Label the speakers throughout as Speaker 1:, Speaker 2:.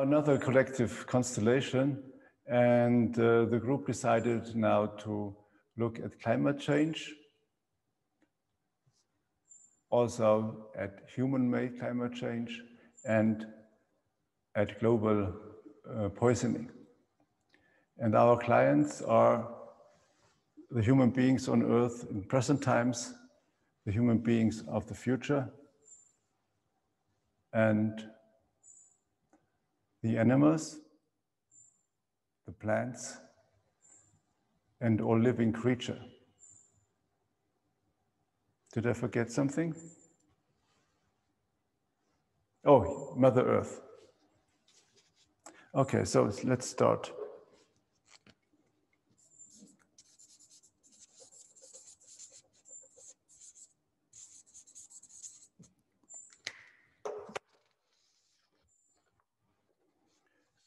Speaker 1: another collective constellation, and the group decided now to look at climate change, also at human-made climate change, and at global poisoning. And our clients are the human beings on Earth in present times, the human beings of the future, and the animals, the plants, and all living creature. Did I forget something? Oh, Mother Earth. Okay, so let's start.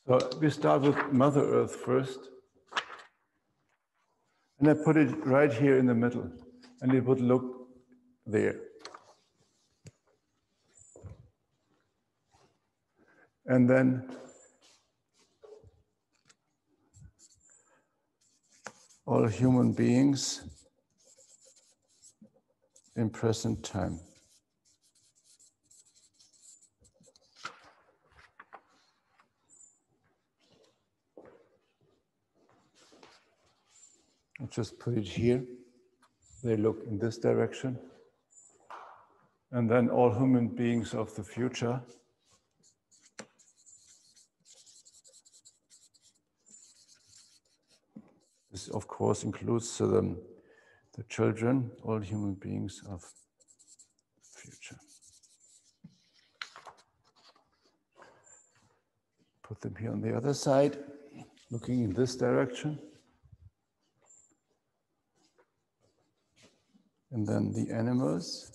Speaker 1: So we start with Mother Earth first. And I put it right here in the middle, and it would look there. And then all human beings in present time. I'll just put it here. They look in this direction. And then all human beings of the future. This, of course, includes the children, all human beings of the future. Put them here on the other side, looking in this direction. And then the animals.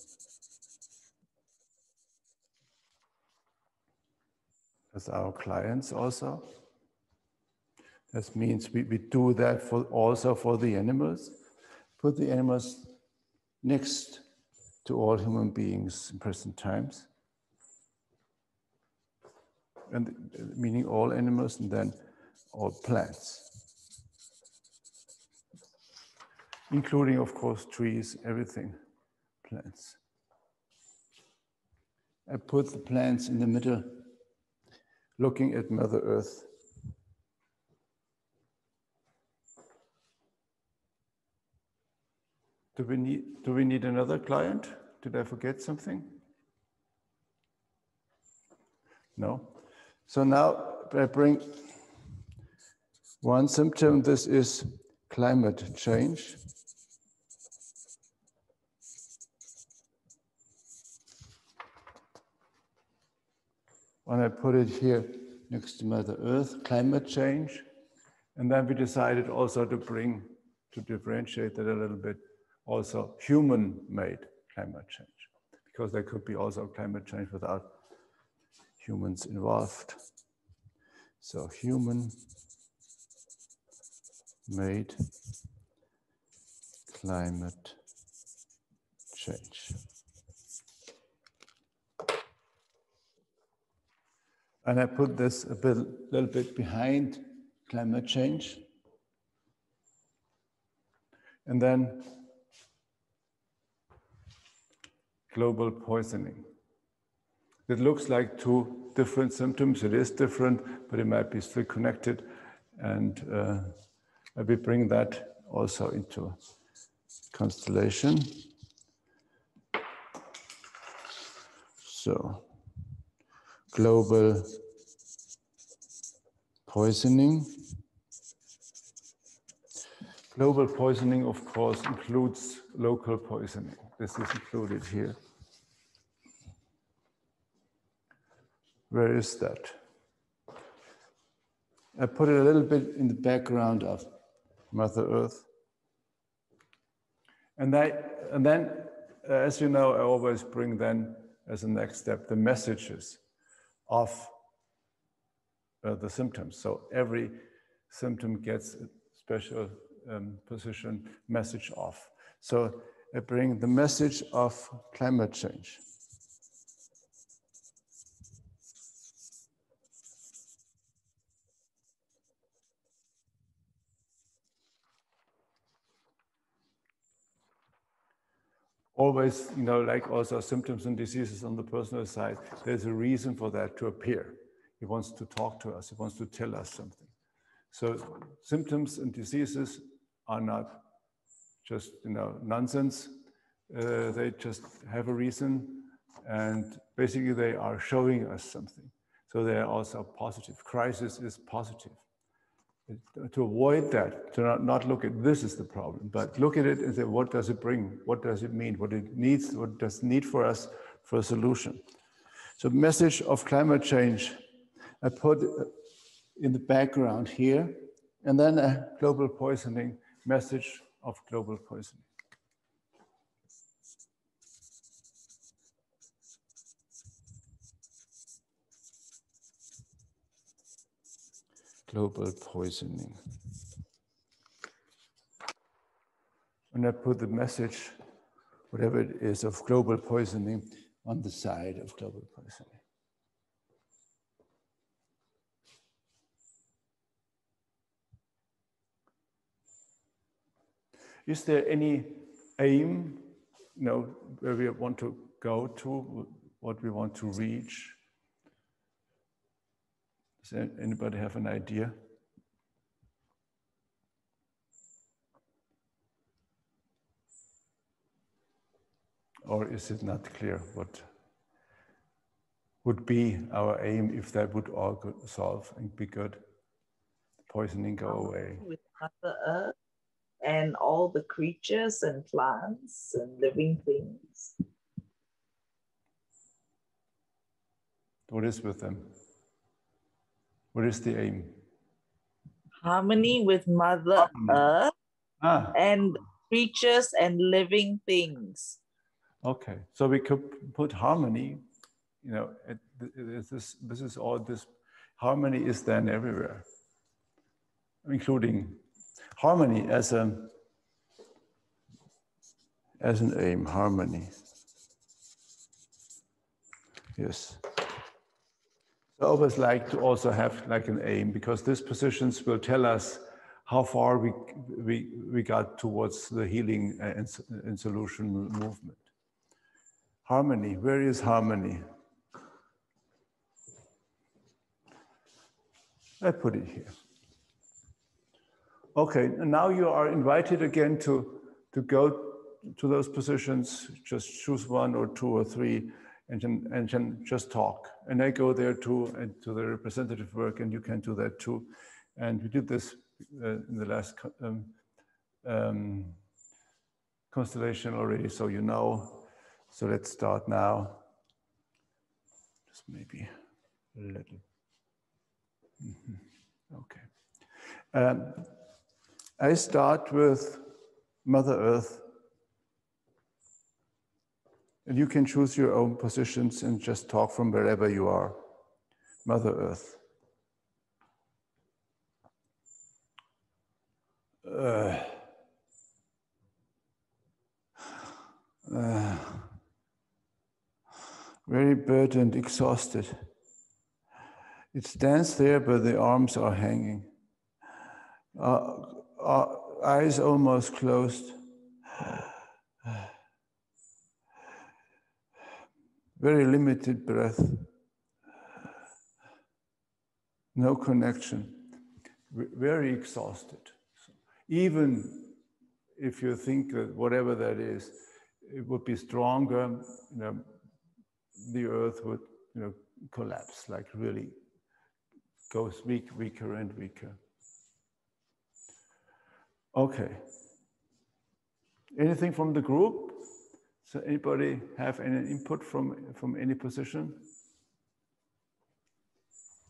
Speaker 1: As our clients also. That means we do that also for the animals. Put the animals next to all human beings in present times. And meaning all animals and then all plants. Including, of course, trees, everything, plants. I put the plants in the middle, looking at Mother Earth. Do we need another client? Did I forget something? No. So now I bring one symptom. This is climate change. And I put it here next to Mother Earth, climate change. And then we decided also to differentiate that a little bit, also human-made climate change. Because there could be also climate change without humans involved. So human-made climate change. And I put this a little bit behind climate change. And then global poisoning. It looks like two different symptoms. It is different, but it might be still connected. And I will bring that also into constellation. So, global poisoning. Global poisoning, of course, includes local poisoning. This is included here. Where is that? I put it a little bit in the background of Mother Earth. And then, as you know, I always bring then, as a next step, the messages of the symptoms. So every symptom gets a special position, message of. So I bring the message of climate change. always, you know, like also symptoms and diseases on the personal side, there's a reason for that to appear. He wants to talk to us. He wants to tell us something. So symptoms and diseases are not just, you know, nonsense. They just have a reason, and basically they are showing us something. So they are also positive. Crisis is positive. To avoid that, to not look at this is the problem, but look at it and say, what does it bring? What does it mean? What it needs? What does it need for us for a solution? So message of climate change, I put in the background here, and then a global poisoning, message of global poisoning. Global poisoning. And I put the message, whatever it is, of global poisoning on the side of global poisoning. Is there any aim, you know, where we want to go to, what we want to reach? Does anybody have an idea? Or is it not clear what would be our aim if that would all solve and be good? Poisoning go away.
Speaker 2: With Mother Earth and all the creatures and plants and living things.
Speaker 1: What is with them? What is the aim?
Speaker 2: Harmony with Mother Earth and creatures and living things.
Speaker 1: Okay, so we could put harmony, you know, this is all this, harmony is then everywhere, including harmony as an aim, harmony. Yes. I always like to also have like an aim, because these positions will tell us how far we got towards the healing and solution movement. Harmony, where is harmony? I put it here. Okay, and now you are invited again to go to those positions, just choose one or two or three, and then just talk. And I go there too, and to the representative work, and you can do that too. And we did this in the last constellation already, so you know. So let's start now. Just maybe a little. Okay. I start with Mother Earth. And you can choose your own positions and just talk from wherever you are. Mother Earth. Very burdened, exhausted. It stands there, but the arms are hanging. Eyes almost closed. Very limited breath. No connection. Very exhausted. Even if you think that whatever that is, it would be stronger, you know, the earth would, you know, collapse, like really goes weaker and weaker. Okay. Anything from the group? So anybody have any input from any position?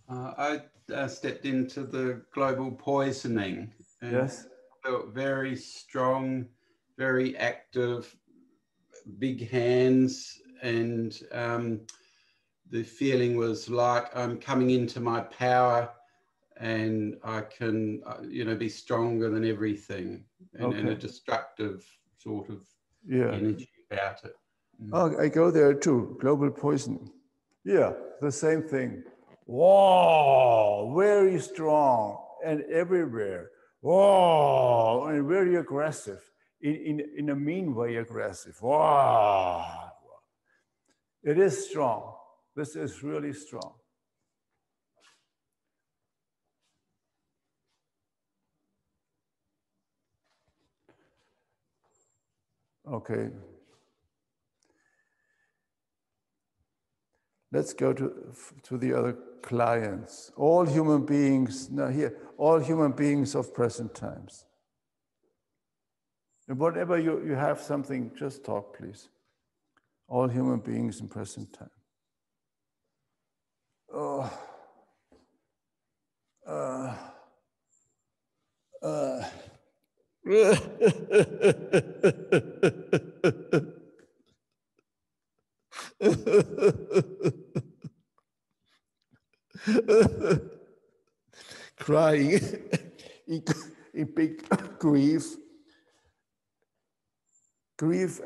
Speaker 3: I stepped into the global poisoning. And
Speaker 1: yes.
Speaker 3: Felt very strong, very active, big hands, and the feeling was like I'm coming into my power, and I can, you know, be stronger than everything, and a destructive sort of energy about it.
Speaker 1: Oh, I go there too. Global poisoning. Yeah, the same thing. Whoa, very strong and everywhere. Whoa, and very aggressive in a mean way aggressive. Wow. It is strong. This is really strong. Okay. Let's go to the other clients. All human beings, now here, all human beings of present times. And whatever you have something, just talk, please. All human beings in present time. Oh. Crying in big grief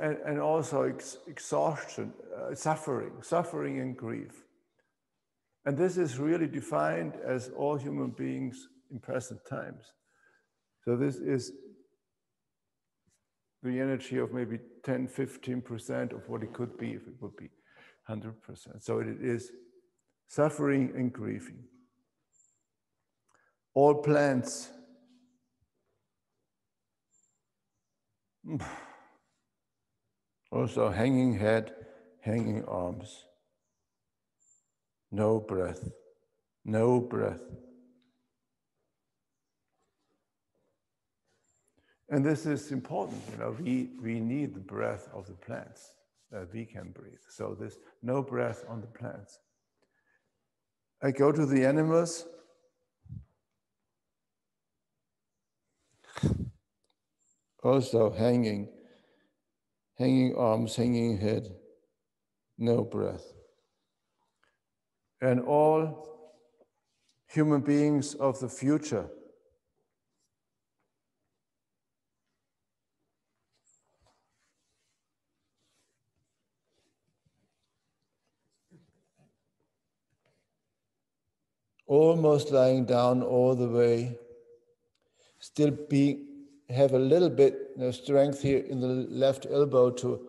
Speaker 1: and also exhaustion, suffering and grief. And this is really defined as all human beings in present times. So this is the energy of maybe 10, 15% of what it could be if it would be 100%. So it is suffering and grieving. All plants. Also hanging head, hanging arms. No breath, no breath. And this is important, you know, we need the breath of the plants that we can breathe. So there's no breath on the plants. I go to the animals. Also hanging arms, hanging head, no breath. And all human beings of the future. Almost lying down all the way, still have a little bit of strength here in the left elbow to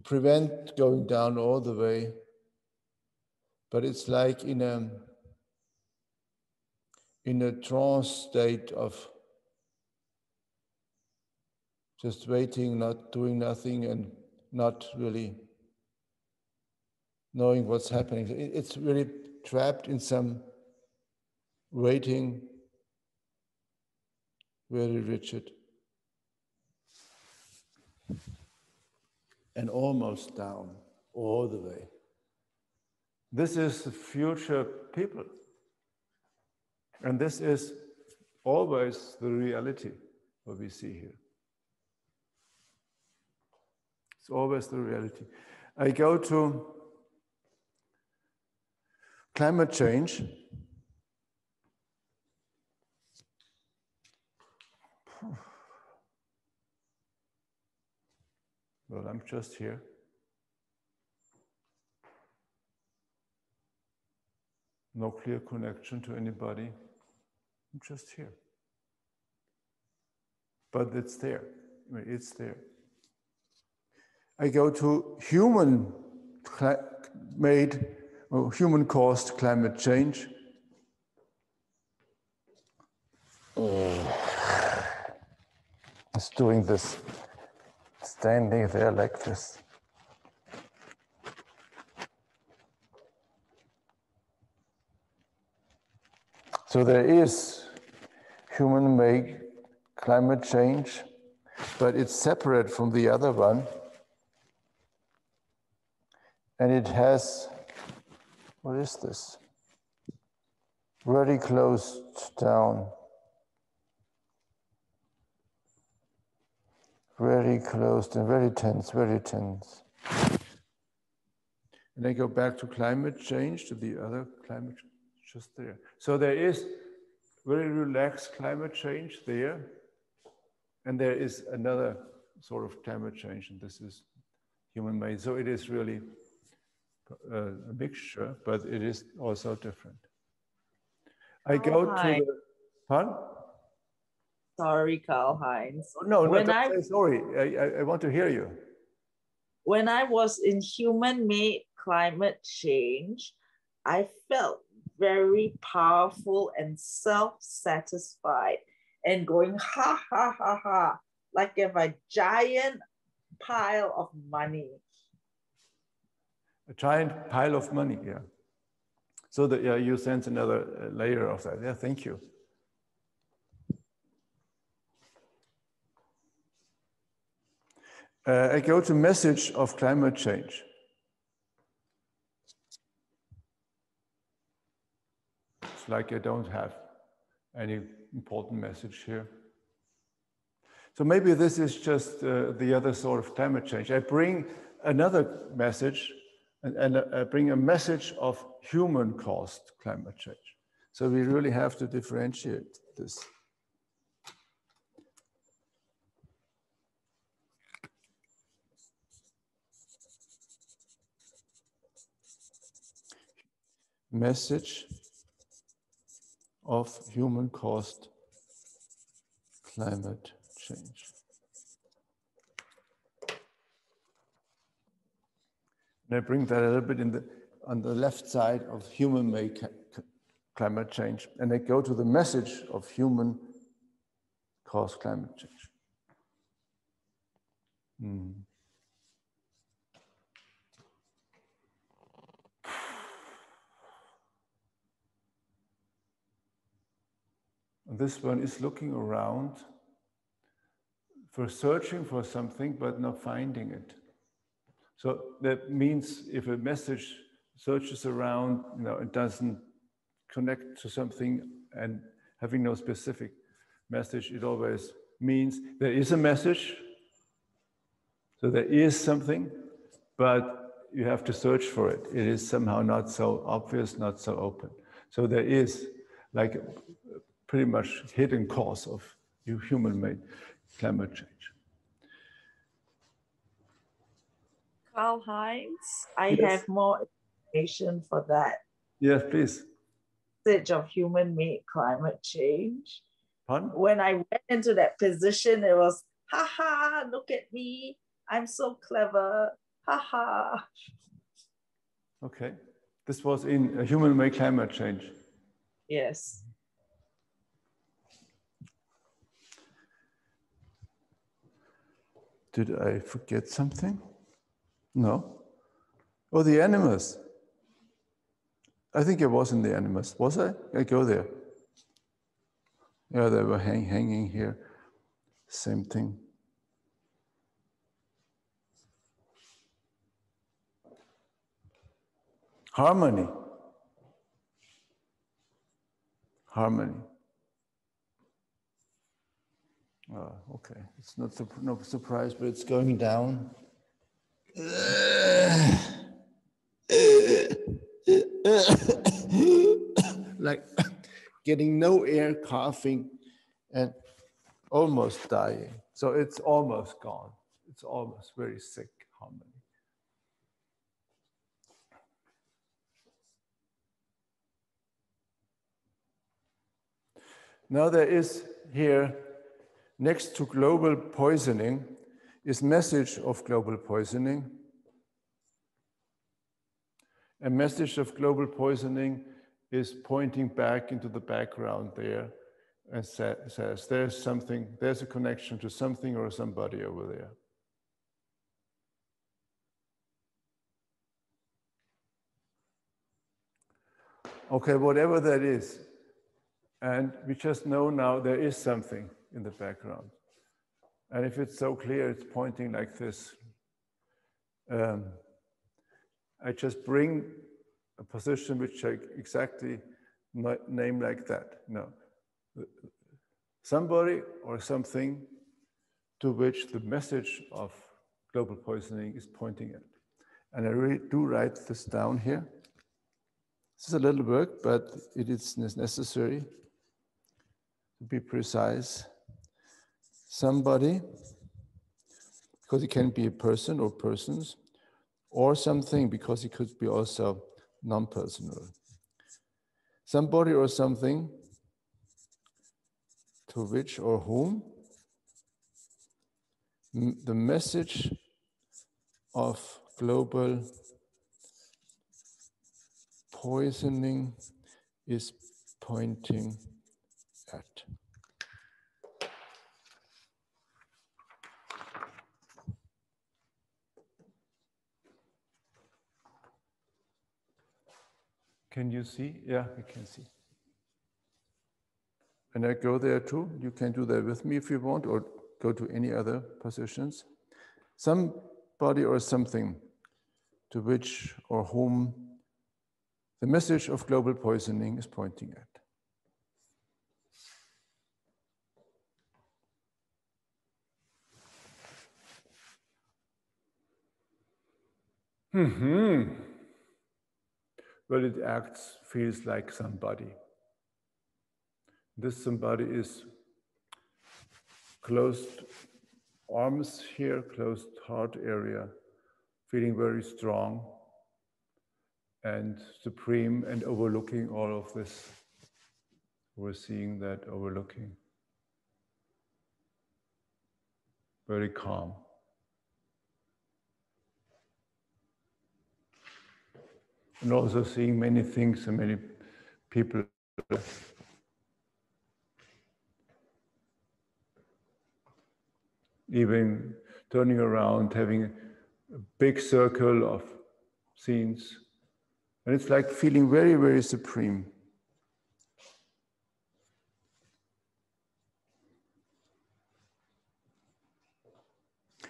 Speaker 1: prevent going down all the way. But it's like in a trance state of just waiting, not doing nothing, and not really knowing what's happening. It's really trapped in some waiting, very rigid, and almost down all the way. This is the future people. And this is always the reality, what we see here. It's always the reality. I go to climate change. Well, I'm just here. No clear connection to anybody. I'm just here. But it's there. I mean, it's there. I go to human-caused climate change. It's doing this, standing there like this. So there is human-made climate change, but it's separate from the other one. And it has, what is this? Very closed down. Very closed and very tense, very tense. And I go back to climate change, to the other climate change, just there. So there is very relaxed climate change there. And there is another sort of climate change, and this is human-made. So it is really a mixture, but it is also different. I go to the, pardon?
Speaker 2: Sorry, Karl-Heinz.
Speaker 1: No, no,
Speaker 2: When
Speaker 1: don't say sorry. I want to hear you.
Speaker 2: When I was in human-made climate change, I felt very powerful and self-satisfied and going ha, ha, ha, ha, like if a giant pile of money.
Speaker 1: A giant pile of money, yeah. So that you sense another layer of that. Yeah, thank you. I go to message of climate change. It's like I don't have any important message here. So maybe this is just the other sort of climate change. I bring another message and I bring a message of human-caused climate change. So we really have to differentiate this. Message of human-caused climate change. And I bring that a little bit on the left side of human-made climate change, and I go to the message of human-caused climate change. And this one is looking around for searching for something, but not finding it. So that means if a message searches around, it doesn't connect to something and having no specific message, it always means there is a message. So there is something, but you have to search for it. It is somehow not so obvious, not so open. So there is like a pretty much hidden cause of human-made climate change.
Speaker 2: Karl-Heinz, I
Speaker 1: Yes.
Speaker 2: have more information for that.
Speaker 1: Yes, please.
Speaker 2: Message of human-made climate change.
Speaker 1: Pardon?
Speaker 2: When I went into that position, it was, ha ha, look at me. I'm so clever. Ha ha.
Speaker 1: Okay. This was in human-made climate change.
Speaker 2: Yes.
Speaker 1: Did I forget something? No. Oh, the animals. I think it was in the animals. Was I? I go there. Yeah, they were hanging here. Same thing. Harmony. Harmony. Oh, okay. It's not no surprise, but it's going down. Like getting no air, coughing, and almost dying. So it's almost gone. It's almost very sick harmony. Now there is here, next to global poisoning, is message of global poisoning. A message of global poisoning is pointing back into the background there and says there's something, there's a connection to something or somebody over there. Okay, whatever that is. And we just know now there is something in the background. And if it's so clear, it's pointing like this. I just bring a position which I exactly name like that. No. Somebody or something to which the message of global poisoning is pointing at. And I really do write this down here. This is a little work, but it is necessary to be precise. Somebody, because it can be a person or persons, or something, because it could be also non-personal. Somebody or something to to which or whom the message of global poisoning is pointing at. Can you see? Yeah, I can see. And I go there too. You can do that with me if you want, or go to any other positions. Somebody or something to which or whom the message of global poisoning is pointing at. Well, it feels like somebody. This somebody is closed arms here, closed heart area, feeling very strong and supreme and overlooking all of this. We're seeing that overlooking. Very calm. And also seeing many things and many people. Even turning around, having a big circle of scenes. And it's like feeling very, very supreme.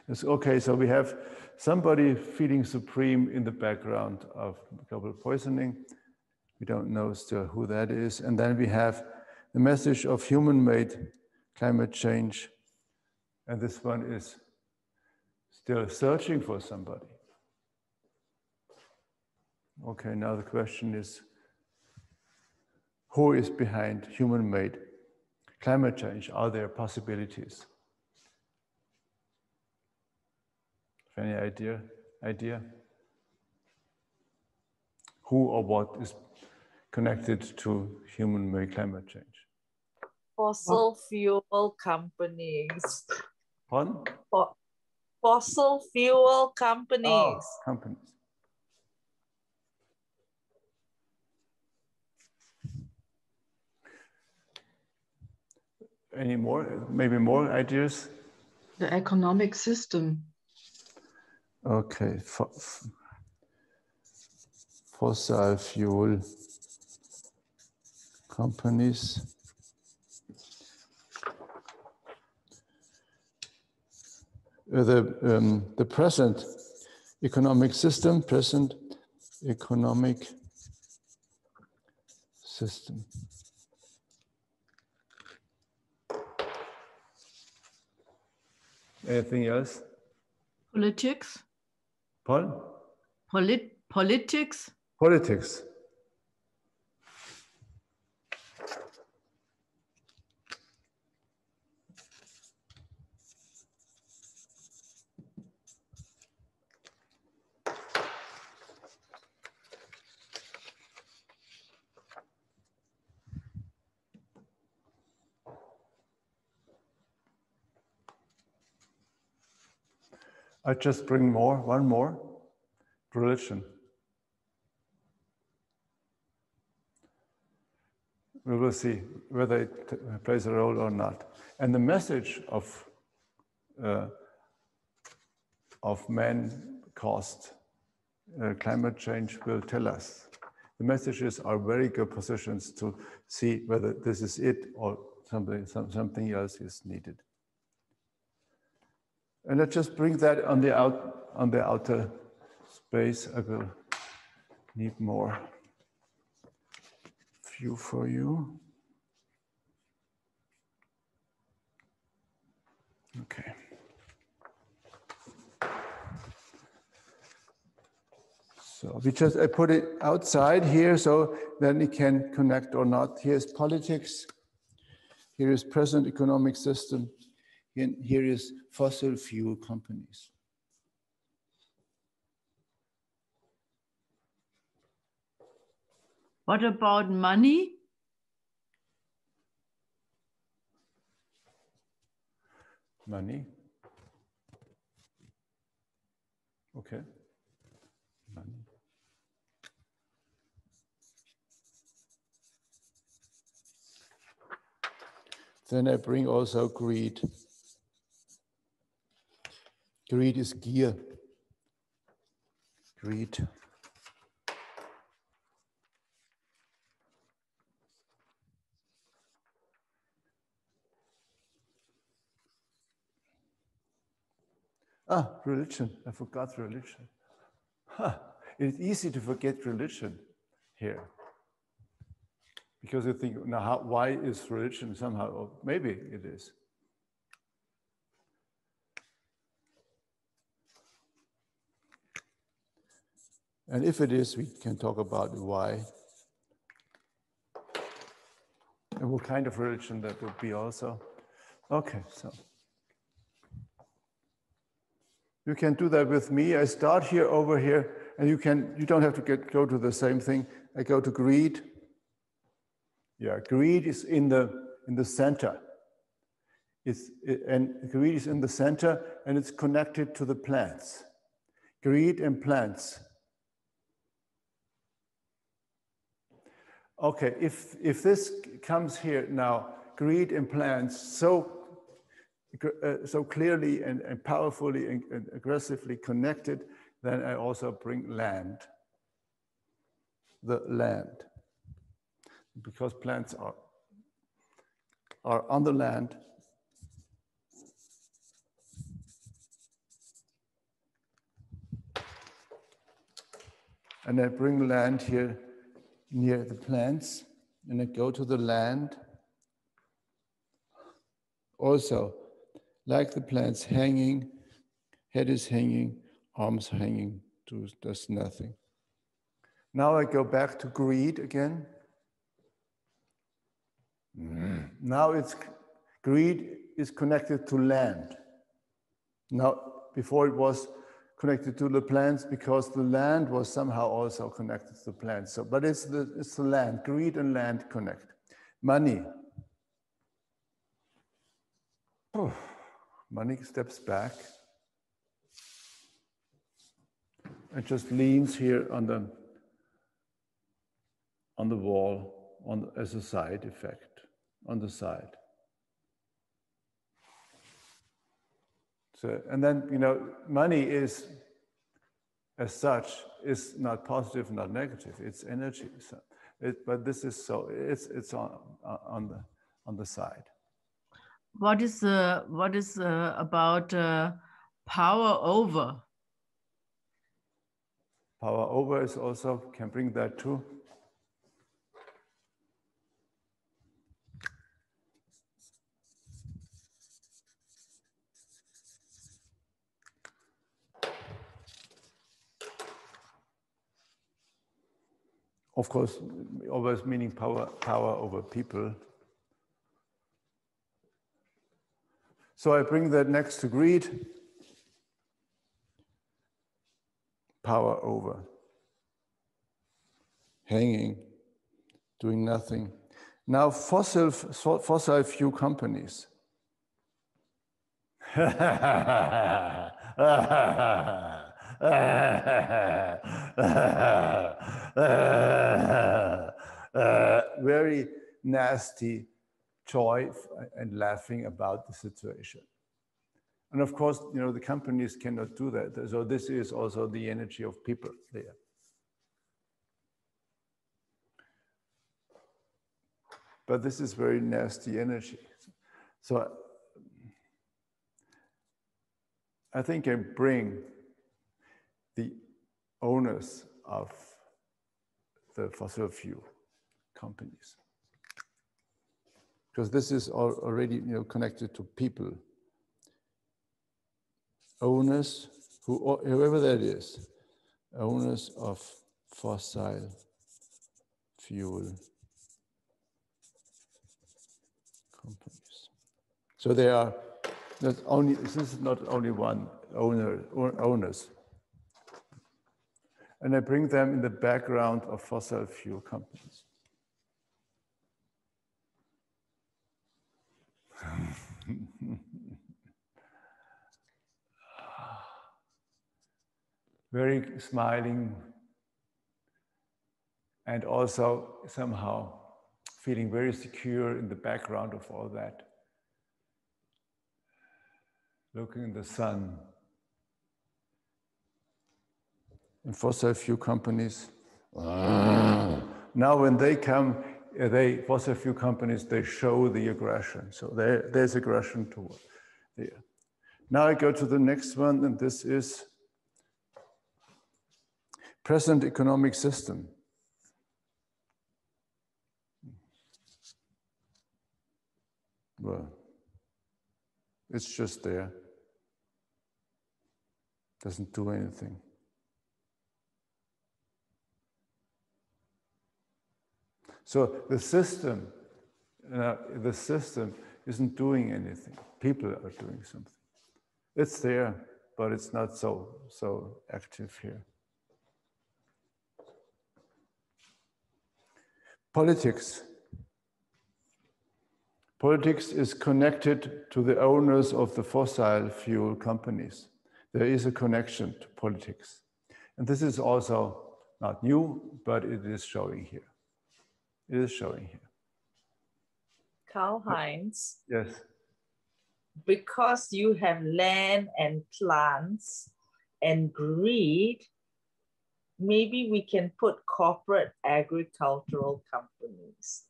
Speaker 1: It's okay, so we have somebody feeling supreme in the background of global poisoning. We don't know still who that is. And then we have the message of human-made climate change. And this one is still searching for somebody. Okay, now the question is, who is behind human-made climate change? Are there possibilities? Any idea? Who or what is connected to human-made climate change?
Speaker 2: Fossil fuel companies.
Speaker 1: Pardon?
Speaker 2: Fossil fuel companies.
Speaker 1: Oh, companies. Any more? Maybe more ideas?
Speaker 4: The economic system.
Speaker 1: Okay. Fossil fuel companies. The present economic system, Anything else?
Speaker 4: Politics.
Speaker 1: Pardon?
Speaker 4: Politics.
Speaker 1: Politics. I just bring one more, religion. We will see whether it plays a role or not. And the message of man-caused climate change will tell us. The messages are very good positions to see whether this is it or something else is needed. And let's just bring that on the outer space. I will need more view for you. Okay. So I put it outside here so then it can connect or not. Here's politics. Here is present economic system. And here is fossil fuel companies.
Speaker 4: What about money?
Speaker 1: money. Okay, money. Then I bring also greed. Greed is gear. Greed. Religion. I forgot religion. It's easy to forget religion here. Because you think, now, why is religion somehow, or maybe it is. And if it is, we can talk about why. And what kind of religion that would be also. Okay, so. You can do that with me. I start here, over here, and you don't have to go to the same thing. I go to greed. Yeah, greed is in the center. And greed is in the center, and it's connected to the plants. Greed and plants. Okay, if this comes here now, greed and plants, so clearly and powerfully and aggressively connected, then I also bring land. The land. Because plants are on the land. And I bring land here near the plants, and I go to the land. Also, like the plants, hanging, head is hanging, arms hanging, does nothing. Now I go back to greed again. Now greed is connected to land. Now, before it was connected to the plants because the land was somehow also connected to the plants. So, but it's the land, greed and land connect. Money. Money steps back and just leans here on the wall as a side effect, on the side. So, and then, money is, as such, is not positive, not negative. It's energy. So but this is it's on the side.
Speaker 4: What is about power over?
Speaker 1: Power over is also, can bring that too. Of course, always meaning power over people. So I bring that next to greed. Power over. Hanging, doing nothing. Now fossil fuel companies. Very nasty joy and laughing about the situation. And of course, the companies cannot do that. So this is also the energy of people there. But this is very nasty energy. So I think I bring the owners of the fossil fuel companies, because this is already connected to people. Owners, whoever that is, owners of fossil fuel companies. So they are this is not only one owner or owners. And I bring them in the background of fossil fuel companies. very smiling, and also somehow feeling very secure in the background of all that. Looking in the sun. In fossil fuel companies, now when they come, fossil fuel companies, they show the aggression. So there's aggression toward there. Now I go to the next one, and this is present economic system. Well, it's just there. Doesn't do anything. So the system isn't doing anything. People are doing something. It's there, but it's not so active here. Politics. Politics is connected to the owners of the fossil fuel companies. There is a connection to politics. And this is also not new, but it is showing here. It is showing here.
Speaker 2: Karl-Heinz.
Speaker 1: Yes.
Speaker 2: Because you have land and plants and greed, maybe we can put corporate agricultural companies.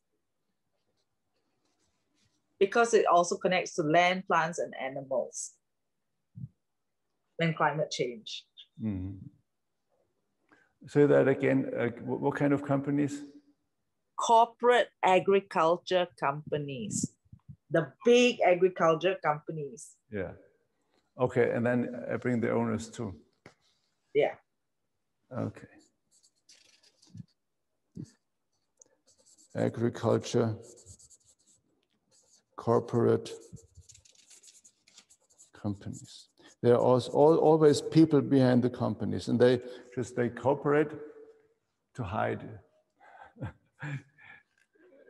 Speaker 2: Because it also connects to land, plants, and animals. And climate change.
Speaker 1: Mm-hmm. Say that again. What kind of companies?
Speaker 2: Corporate agriculture companies. The big agriculture companies.
Speaker 1: Yeah. Okay, and then I bring the owners too.
Speaker 2: Yeah.
Speaker 1: Okay. Agriculture, corporate companies. There are also always people behind the companies, and they cooperate to hide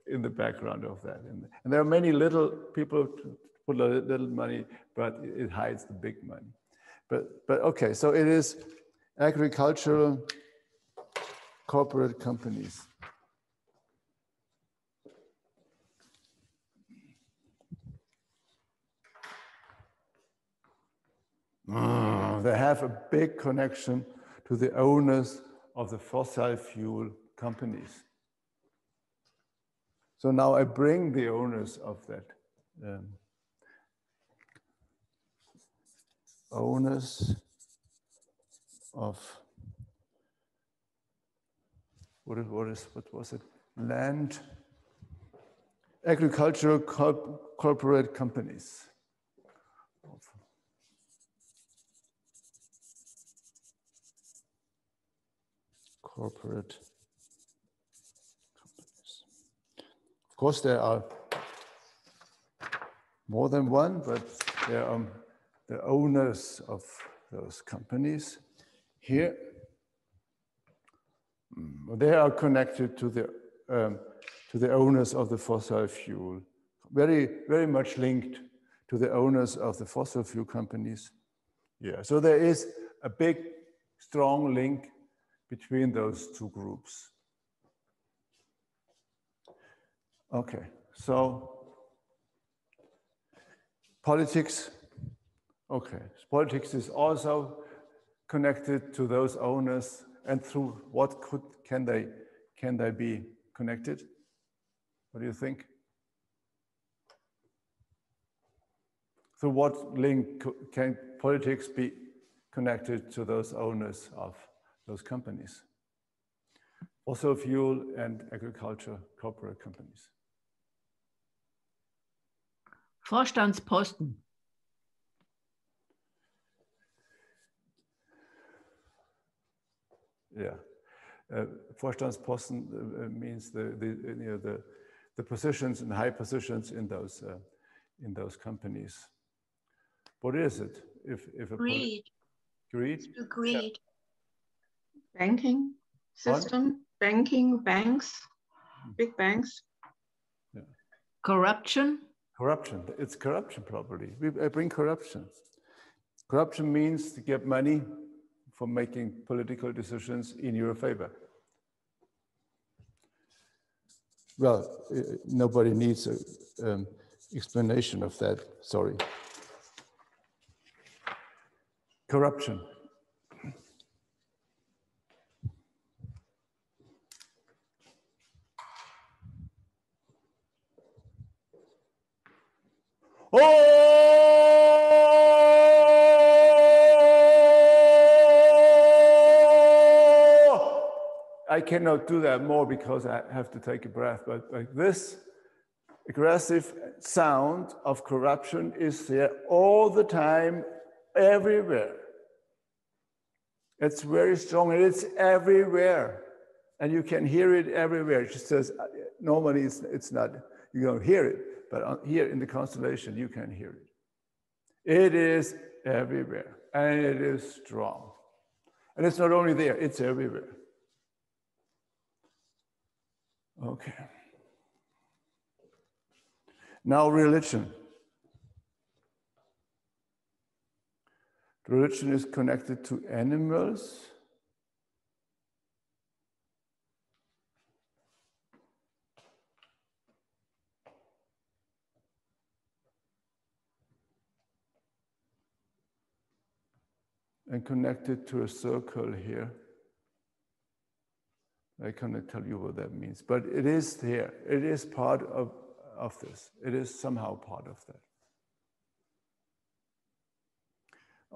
Speaker 1: in the background of that. And there are many little people put a little money, but it hides the big money. But okay, so it is agricultural corporate companies. They have a big connection to the owners of the fossil fuel companies. So now I bring the owners of that. Owners of, what was it? Land, agricultural corporate companies. Corporate companies. Of course, there are more than one, but there are the owners of those companies here. They are connected to the owners of the fossil fuel, very much linked to the owners of the fossil fuel companies. Yeah, so there is a big, strong link between those two groups. Okay, so politics. Okay, politics is also connected to those owners, and through what can they be connected? What do you think? Through what link can politics be connected to those owners of those companies? Fossil fuel and agriculture corporate companies.
Speaker 4: Vorstandsposten.
Speaker 1: Yeah, Vorstandsposten means the positions and high positions in those companies. What is it? If a
Speaker 5: greed.
Speaker 1: Greed.
Speaker 5: Greed.
Speaker 1: Yeah.
Speaker 5: Banking system. Banking, banks, big banks.
Speaker 1: Yeah.
Speaker 4: Corruption.
Speaker 1: Corruption. It's corruption probably. I bring corruption. Corruption means to get money for making political decisions in your favor. Well, nobody needs an explanation of that, sorry. Corruption. I cannot do that more because I have to take a breath, but like this aggressive sound of corruption is there all the time, everywhere. It's very strong and it's everywhere. And you can hear it everywhere. It just says, normally it's not, you don't hear it, but here in the constellation, you can hear it. It is everywhere and it is strong. And it's not only there, it's everywhere. Okay. Now religion. Religion is connected to animals. And connected to a circle here. I cannot tell you what that means, but it is there. It is part of this. It is somehow part of that.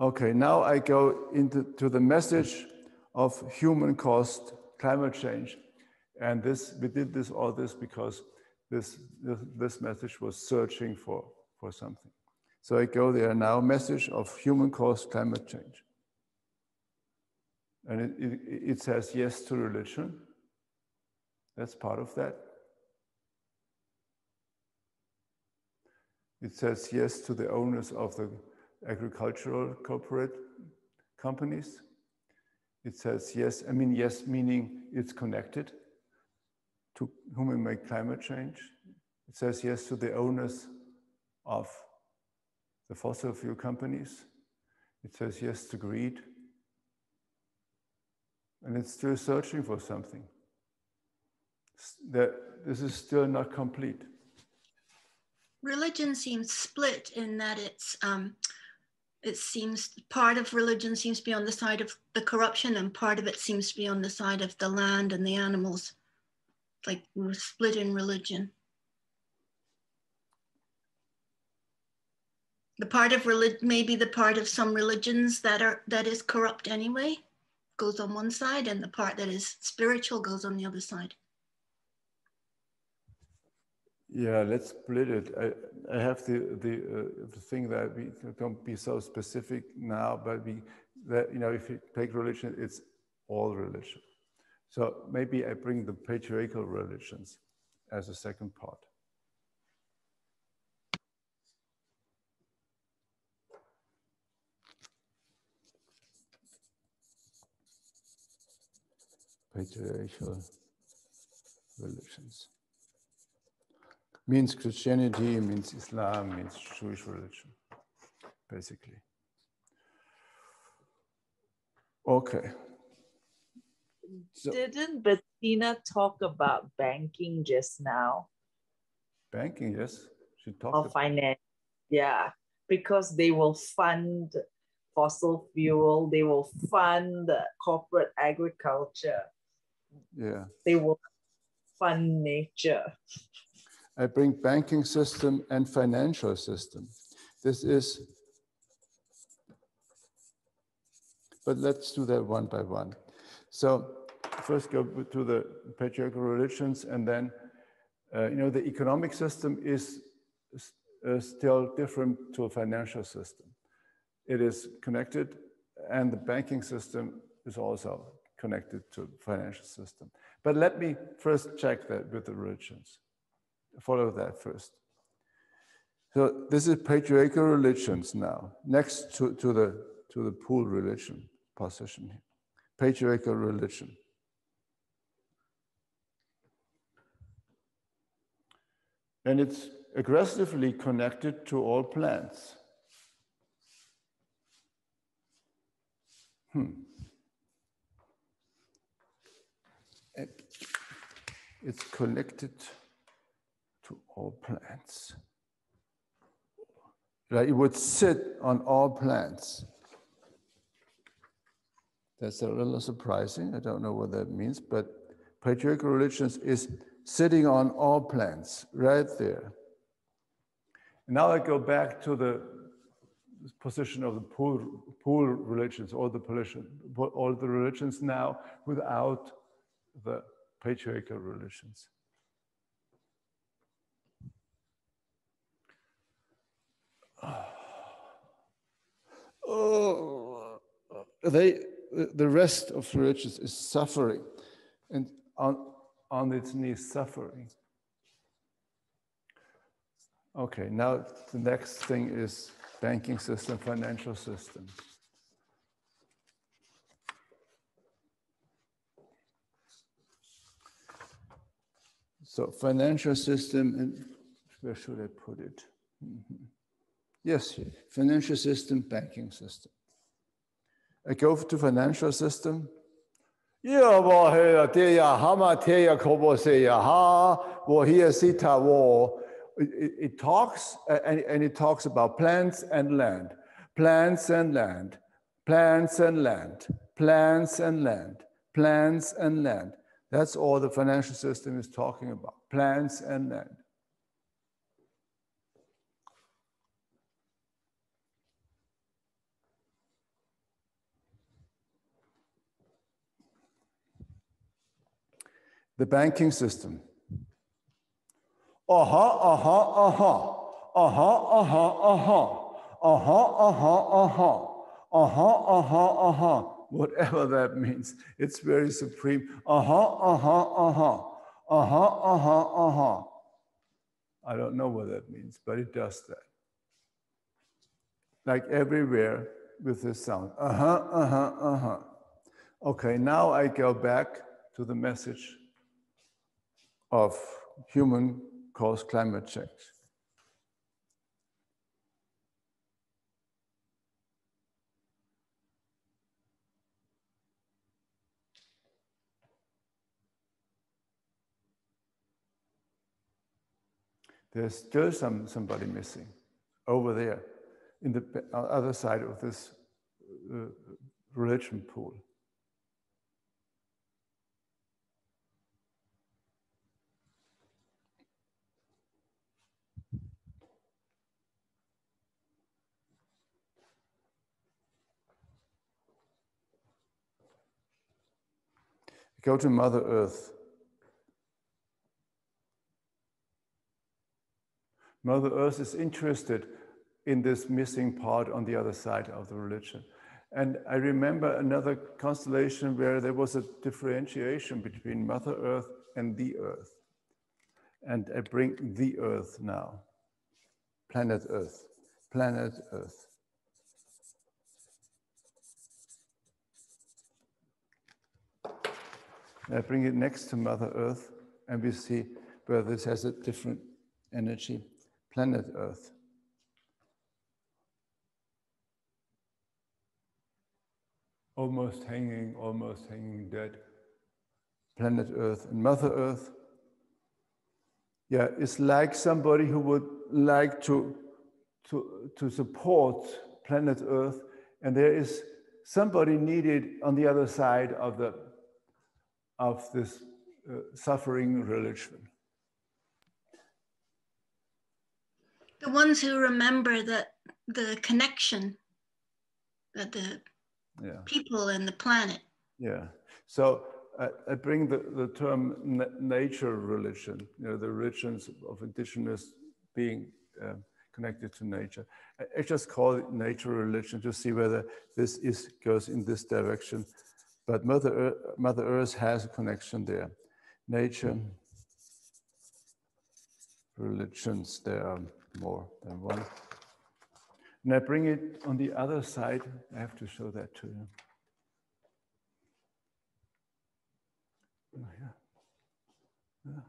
Speaker 1: Okay, now I go into the message of human-caused climate change. And we did all this because this message was searching for something. So I go there now, message of human-caused climate change. And it says yes to religion. That's part of that. It says yes to the owners of the agricultural corporate companies. It says yes, yes meaning it's connected to human-made climate change. It says yes to the owners of the fossil fuel companies. It says yes to greed. And it's still searching for something. This is still not complete.
Speaker 6: Religion seems split in that it seems part of religion seems to be on the side of the corruption and part of it seems to be on the side of the land and the animals. Like we're split in religion. The part of maybe the part of some religions that is corrupt anyway goes on one side, and the part that is spiritual goes on the other side.
Speaker 1: Yeah, let's split it. I have the thing that we don't be so specific now, but if you take religion, it's all religion. So maybe I bring the patriarchal religions as a second part. Patriarchal religions. Means Christianity, means Islam, means Jewish religion, basically. Okay. So,
Speaker 2: didn't Bettina talk about banking just now?
Speaker 1: Banking, yes. She talked
Speaker 2: or
Speaker 1: about
Speaker 2: finance. Yeah, because they will fund fossil fuel, they will fund corporate agriculture.
Speaker 1: Yeah.
Speaker 2: They will fund nature.
Speaker 1: I bring banking system and financial system. This is, but let's do that one by one. So first go to the patriarchal religions, and then, the economic system is still different to a financial system. It is connected, and the banking system is also connected to the financial system. But let me first check that with the religions. Follow that first. So this is patriarchal religions now, next to the pool religion position here. Patriarchal religion. And it's aggressively connected to all plants. it's connected to all plants. Like it would sit on all plants. That's a little surprising. I don't know what that means, but patriarchal religions is sitting on all plants, right there. And now I go back to the position of the pool religions, all the religions now without the patriarchal religions. Oh, the rest of religions is suffering, and on its knees suffering. Okay, now the next thing is banking system, financial system. So financial system, and where should I put it? Yes, financial system, banking system. I go to financial system. It talks, and it talks about plants and land, plants and land, plants and land, plants and land, plants and land. That's all the financial system is talking about, plants and land. The banking system. Whatever that means, it's very supreme. I don't know what that means, but it does that. Like everywhere with this sound. Okay, now I go back to the message of human-caused climate change. There's still somebody missing over there in the other side of this religion pool. Go to Mother Earth. Mother Earth is interested in this missing part on the other side of the religion. And I remember another constellation where there was a differentiation between Mother Earth and the Earth. And I bring the Earth now. Planet Earth. Planet Earth. I bring it next to Mother Earth, and we see where this has a different energy. Planet Earth. Almost hanging dead. Planet Earth and Mother Earth. Yeah, it's like somebody who would like to support Planet Earth, and there is somebody needed on the other side of this suffering religion.
Speaker 6: The ones who remember that the connection that the people and the planet. Yeah.
Speaker 1: So I bring the term nature religion, the religions of indigenous being connected to nature. I just call it nature religion to see whether this goes in this direction. But Mother Earth has a connection there. Nature religions, there are more than one. And I bring it on the other side. I have to show that to you. Oh, yeah. Yeah.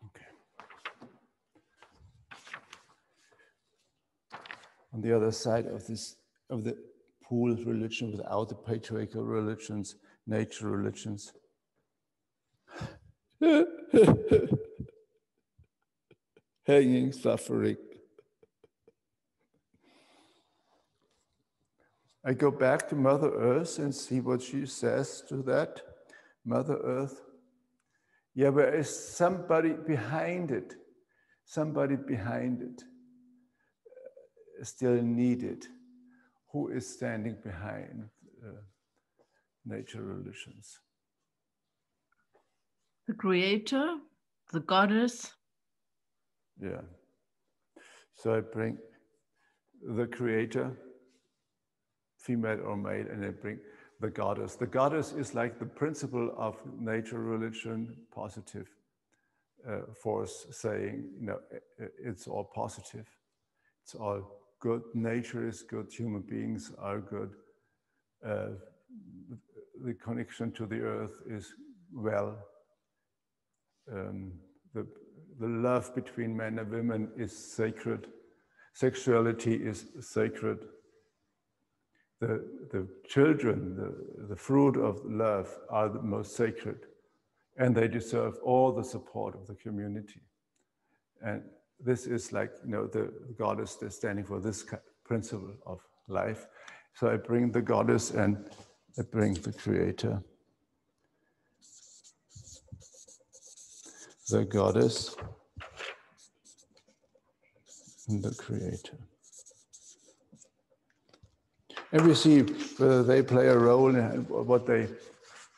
Speaker 1: Okay. Okay. the other side of this, of the pool religion without the patriarchal religions, nature religions. Hanging, suffering. I go back to Mother Earth and see what she says to that. Mother Earth. Yeah, there is somebody behind it. Somebody behind it still needed. Who is standing behind nature religions?
Speaker 4: The creator, the goddess.
Speaker 1: Yeah. So I bring the creator, female or male, and I bring the goddess. The goddess is like the principle of nature religion, positive force saying, you know, it's all positive. It's all good. Nature is good. Human beings are good. The connection to the earth is well. The love between men and women is sacred. Sexuality is sacred. The children, the fruit of love are the most sacred, and they deserve all the support of the community. And this is like, you know, the goddess is standing for this principle of life. So I bring the goddess and I bring the creator. The goddess and the creator. And we see whether they play a role in what they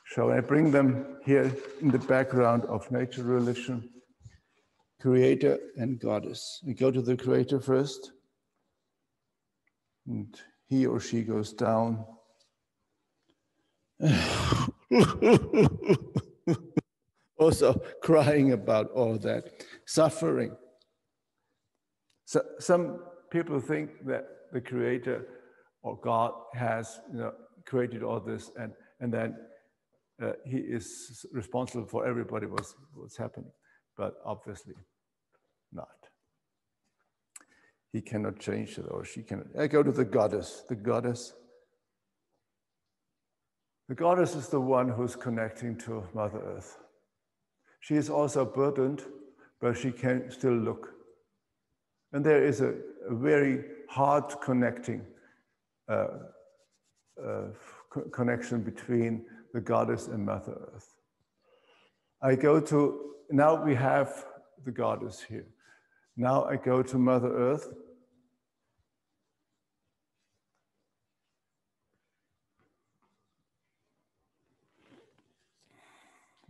Speaker 1: show. I bring them here in the background of nature religion, creator and goddess. We go to the creator first, and he or she goes down. Also crying about all that suffering. So some people think that the creator or God has, you know, created all this, and then he is responsible for everybody what's happening, but obviously not. He cannot change it, or she cannot. I go to the goddess. The goddess. The goddess is the one who's connecting to Mother Earth. She is also burdened, but she can still look. And there is a very hard connecting connection between the goddess and Mother Earth. I go to, now we have the goddess here. Now I go to Mother Earth.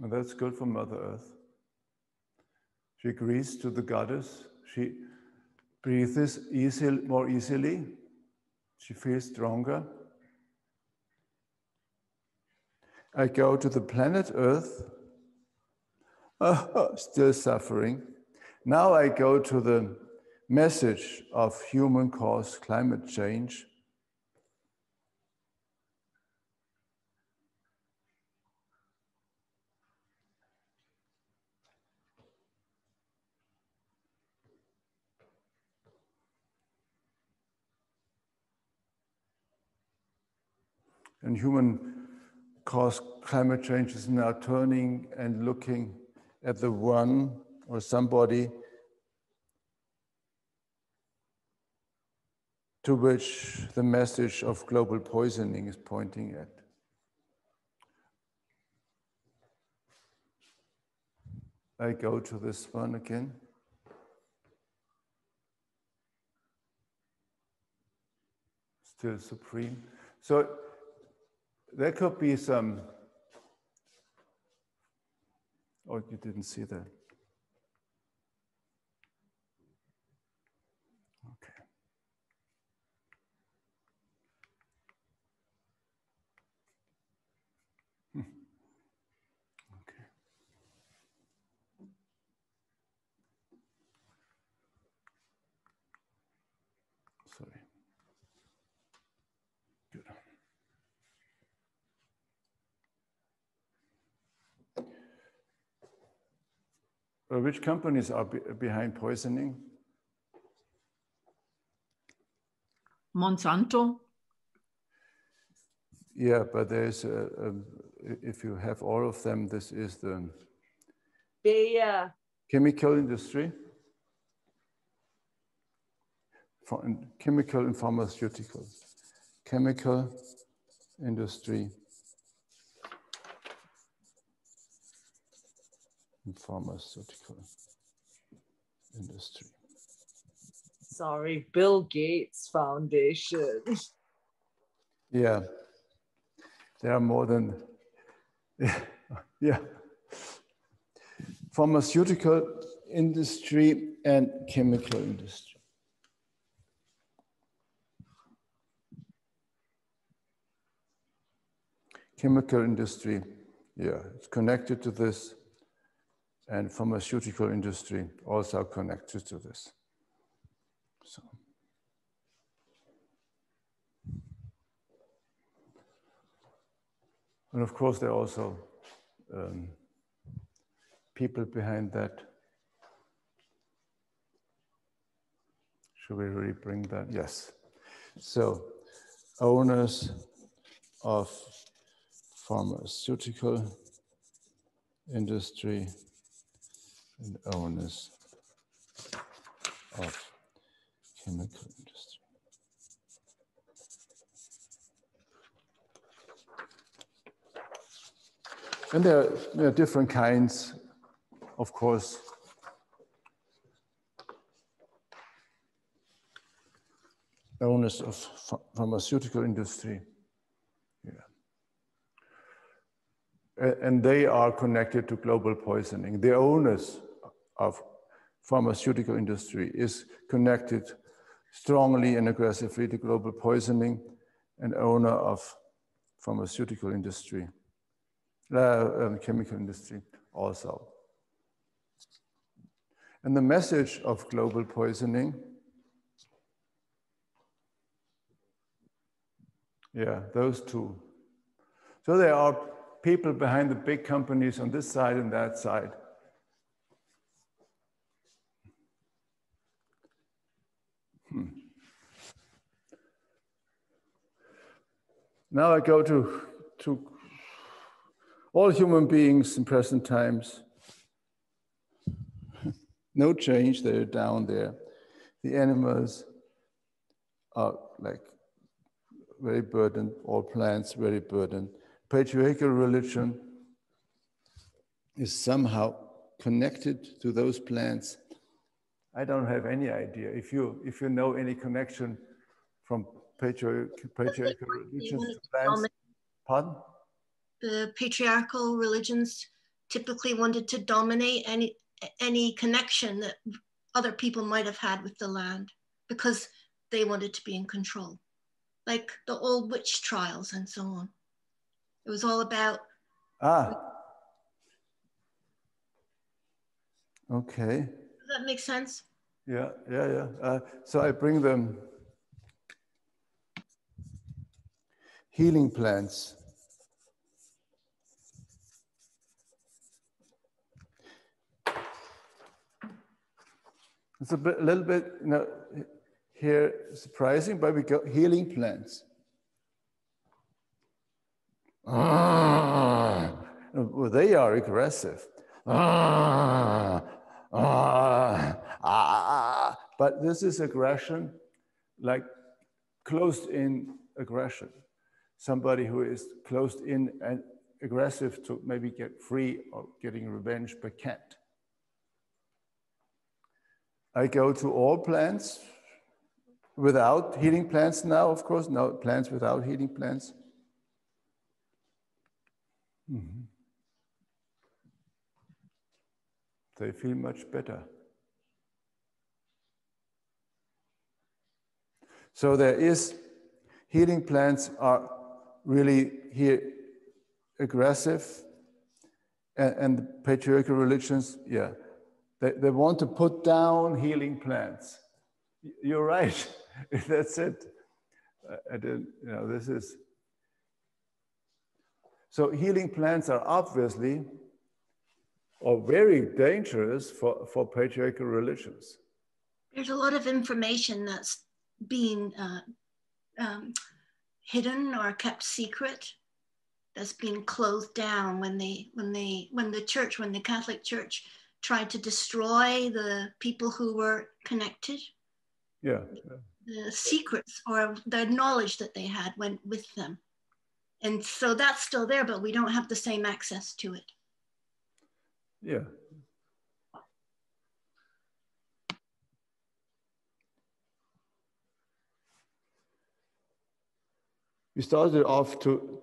Speaker 1: And that's good for Mother Earth. She agrees to the goddess. She breathes more easily. She feels stronger. I go to the planet Earth, still suffering. Now I go to the message of human-caused climate change. And human-caused climate change is now turning and looking at the one or somebody to which the message of global poisoning is pointing at. I go to this one again. Still supreme. So there could be some, oh, you didn't see that. Okay. Okay. Sorry. Good. Which companies are behind poisoning?
Speaker 4: Monsanto.
Speaker 1: Yeah, but there's if you have all of them, this is the chemical industry, chemical and pharmaceutical, chemical industry and pharmaceutical industry.
Speaker 2: Sorry, Bill Gates Foundation.
Speaker 1: Yeah, there are more than, yeah. Pharmaceutical industry and chemical industry. Chemical industry, yeah, it's connected to this, and pharmaceutical industry also connected to this. So. And of course, there are also people behind that. Should we really bring that? Yes. So, owners of pharmaceutical industry and owners of chemical industry. And there are different kinds, of course. Owners of pharmaceutical industry. Yeah. And they are connected to global poisoning. The owners of pharmaceutical industry is connected strongly and aggressively to global poisoning, and owner of pharmaceutical industry, chemical industry also. And the message of global poisoning, yeah, those two. So there are people behind the big companies on this side and that side. Now I go to all human beings in present times. No change, they're down there. The animals are like very burdened, all plants very burdened. Patriarchal religion is somehow connected to those plants. I don't have any idea. If you know any connection from patriarchal religions to plants, pardon?
Speaker 6: The patriarchal religions typically wanted to dominate any connection that other people might have had with the land because they wanted to be in control, like the old witch trials and so on. It was all about.
Speaker 1: Okay.
Speaker 6: Does that make sense?
Speaker 1: Yeah. So I bring them healing plants. It's a little bit, here surprising, but we got healing plants. Well, they are aggressive. But this is aggression, like closed in aggression. Somebody who is closed in and aggressive to maybe get free or getting revenge, but can't. I go to all plants without healing plants now, of course, no plants without healing plants. Mm-hmm. They feel much better. So there is, healing plants are really here aggressive, and the patriarchal religions, yeah, they want to put down healing plants. You're right, that's it. I didn't, this is. So healing plants are obviously or very dangerous for patriarchal religions.
Speaker 6: There's a lot of information that's being hidden or kept secret, that's been closed down when the Catholic Church tried to destroy the people who were connected.
Speaker 1: Yeah.
Speaker 6: The secrets or the knowledge that they had went with them. And so that's still there, but we don't have the same access to it.
Speaker 1: Yeah. We started off to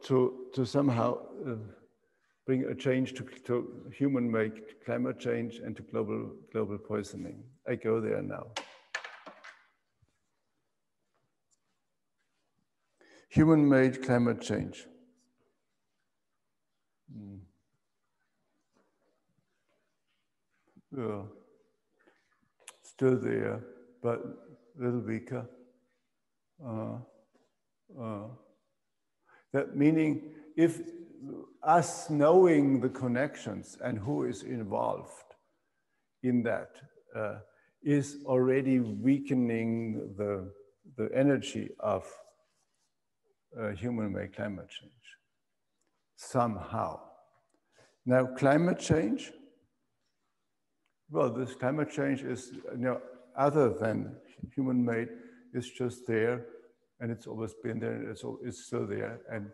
Speaker 1: somehow bring a change to human-made climate change and to global poisoning. I go there now. Human-made climate change. Yeah. Still there, but a little weaker. That meaning, if us knowing the connections and who is involved in that is already weakening the energy of human-made climate change somehow. Now, climate change, well, this climate change is, other than human-made, it's just there, and it's always been there, and it's still there, and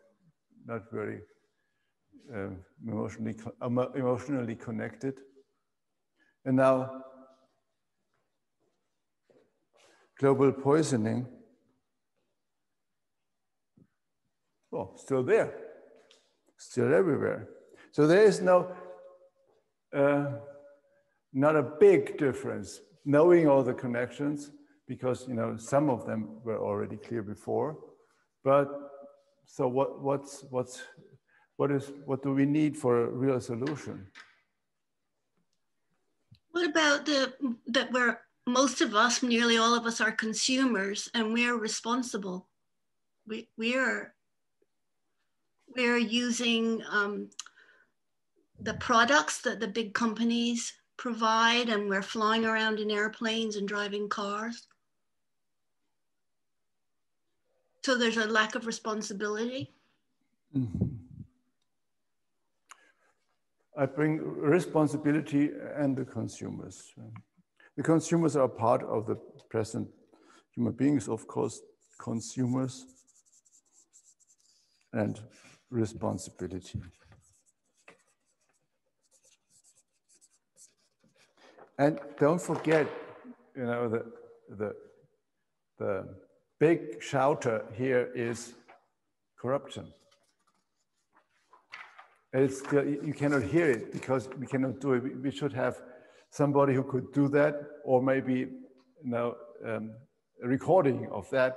Speaker 1: not very emotionally connected. And now, global poisoning, well, still there, still everywhere. So there is not a big difference knowing all the connections, because some of them were already clear before. But so what do we need for a real solution?
Speaker 6: What about that we're, most of us, nearly all of us, are consumers, and we're responsible. We're using the products that the big companies provide, and we're flying around in airplanes and driving cars. So there's a lack of responsibility.
Speaker 1: Mm-hmm. I bring responsibility and the consumers. The consumers are part of the present human beings, of course, consumers and responsibility. And don't forget, the big shouter here is corruption. It's still, you cannot hear it because we cannot do it. We should have somebody who could do that, or maybe a recording of that,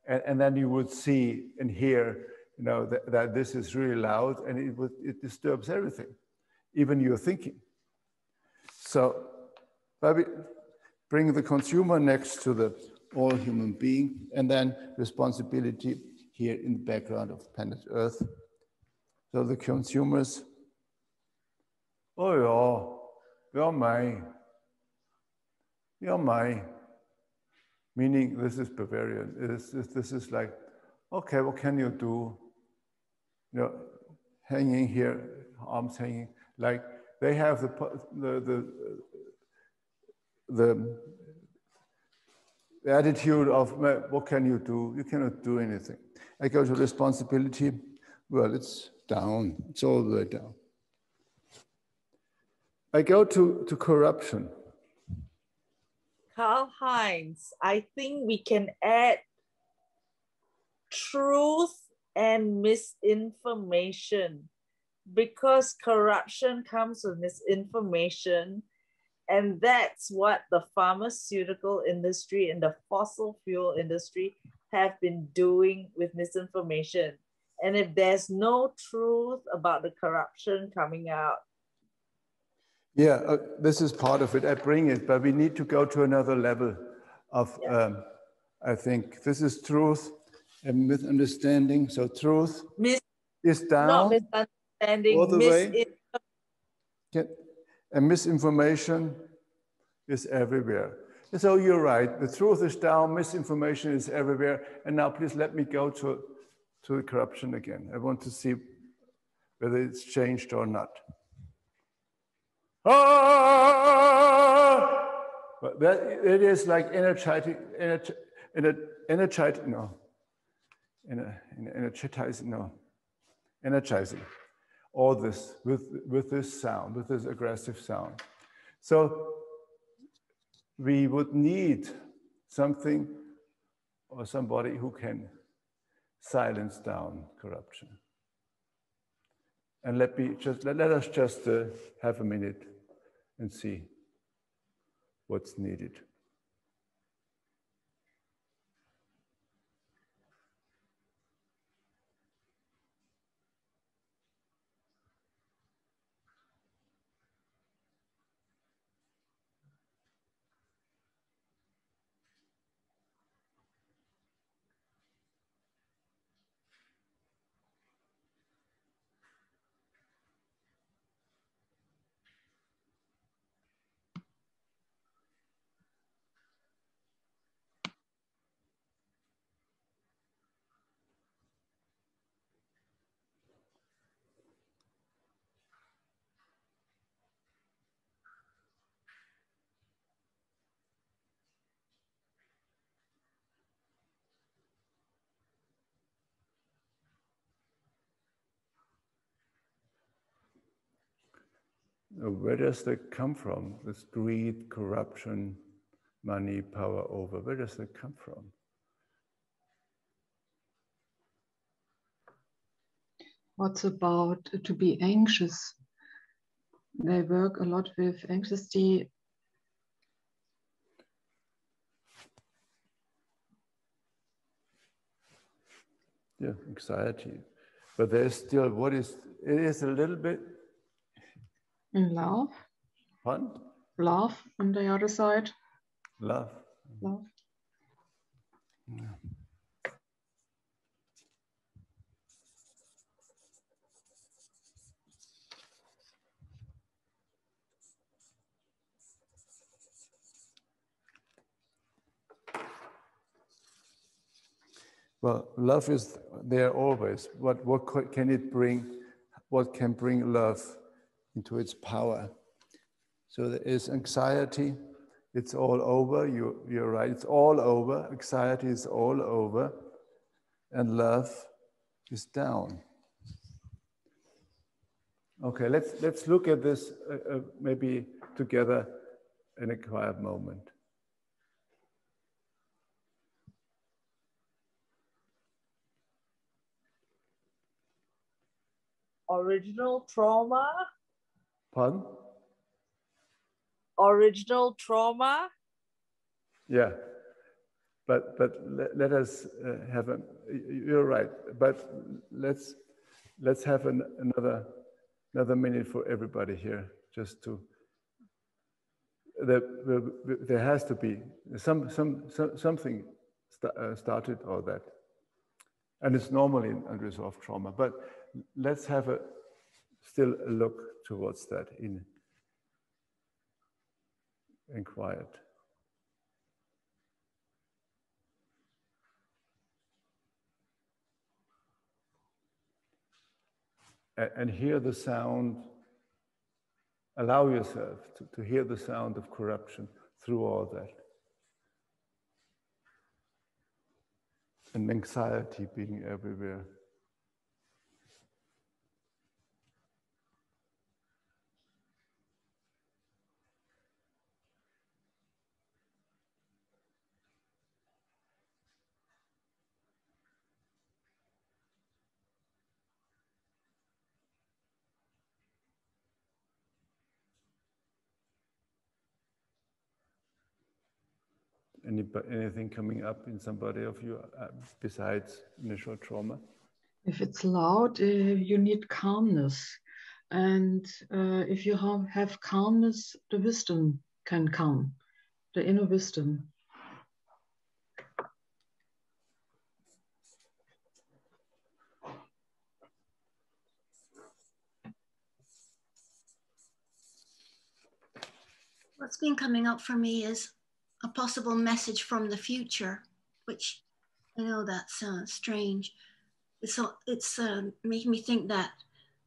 Speaker 1: and then you would see and hear that this is really loud, and it disturbs everything, even your thinking. So maybe bring the consumer next to the all human being, and then responsibility here in the background of planet Earth. So the consumers, oh yeah, you're mine. Meaning this is Bavarian. This is like, okay, what can you do? Hanging here, arms hanging, like they have the attitude of, what can you do? You cannot do anything. I go to responsibility. Well, it's down. It's all the way down. I go to corruption.
Speaker 2: Karl-Heinz, I think we can add truth and misinformation, because corruption comes with misinformation, and that's what the pharmaceutical industry and the fossil fuel industry have been doing with misinformation. And if there's no truth about the corruption coming out.
Speaker 1: Yeah, this is part of it. I bring it, but we need to go to another level of, I think this is truth and misunderstanding. So truth is down.
Speaker 2: Not misunderstanding,
Speaker 1: all the way. And misinformation is everywhere. So you're right. The truth is down. Misinformation is everywhere. And now please let me go to the corruption again. I want to see whether it's changed or not. Ah! But that, it is like energizing, energizing all this with this sound, with this aggressive sound. So we would need something or somebody who can silence down corruption. And let us just have a minute and see what's needed. Where does that come from? This greed, corruption, money, power over. Where does that come from?
Speaker 5: What's about to be anxious? They work a lot with anxiety.
Speaker 1: Yeah, anxiety. But there's still it is a little bit.
Speaker 5: In love.
Speaker 1: Fun?
Speaker 5: Love on the other side.
Speaker 1: Love.
Speaker 5: Love.
Speaker 1: Yeah. Well, love is there always. What can it bring? What can bring love into its power? So there is anxiety. It's all over. You're right. It's all over. Anxiety is all over, and love is down. Okay, let's look at this maybe together in a quiet moment.
Speaker 2: Original trauma.
Speaker 1: Pardon?
Speaker 2: Original trauma.
Speaker 1: Yeah, but let us have a. You're right, but let's have another minute for everybody here, just to. There has to be something started or that, and it's normally in unresolved trauma. But let's have still a look towards that in quiet. And hear the sound, allow yourself to hear the sound of corruption through all that. And anxiety being everywhere. Anything coming up in somebody of you besides initial trauma?
Speaker 5: If it's loud, you need calmness. And if you have calmness, the wisdom can come, the inner wisdom.
Speaker 6: What's been coming up for me is a possible message from the future, which I know that's strange. It's making me think that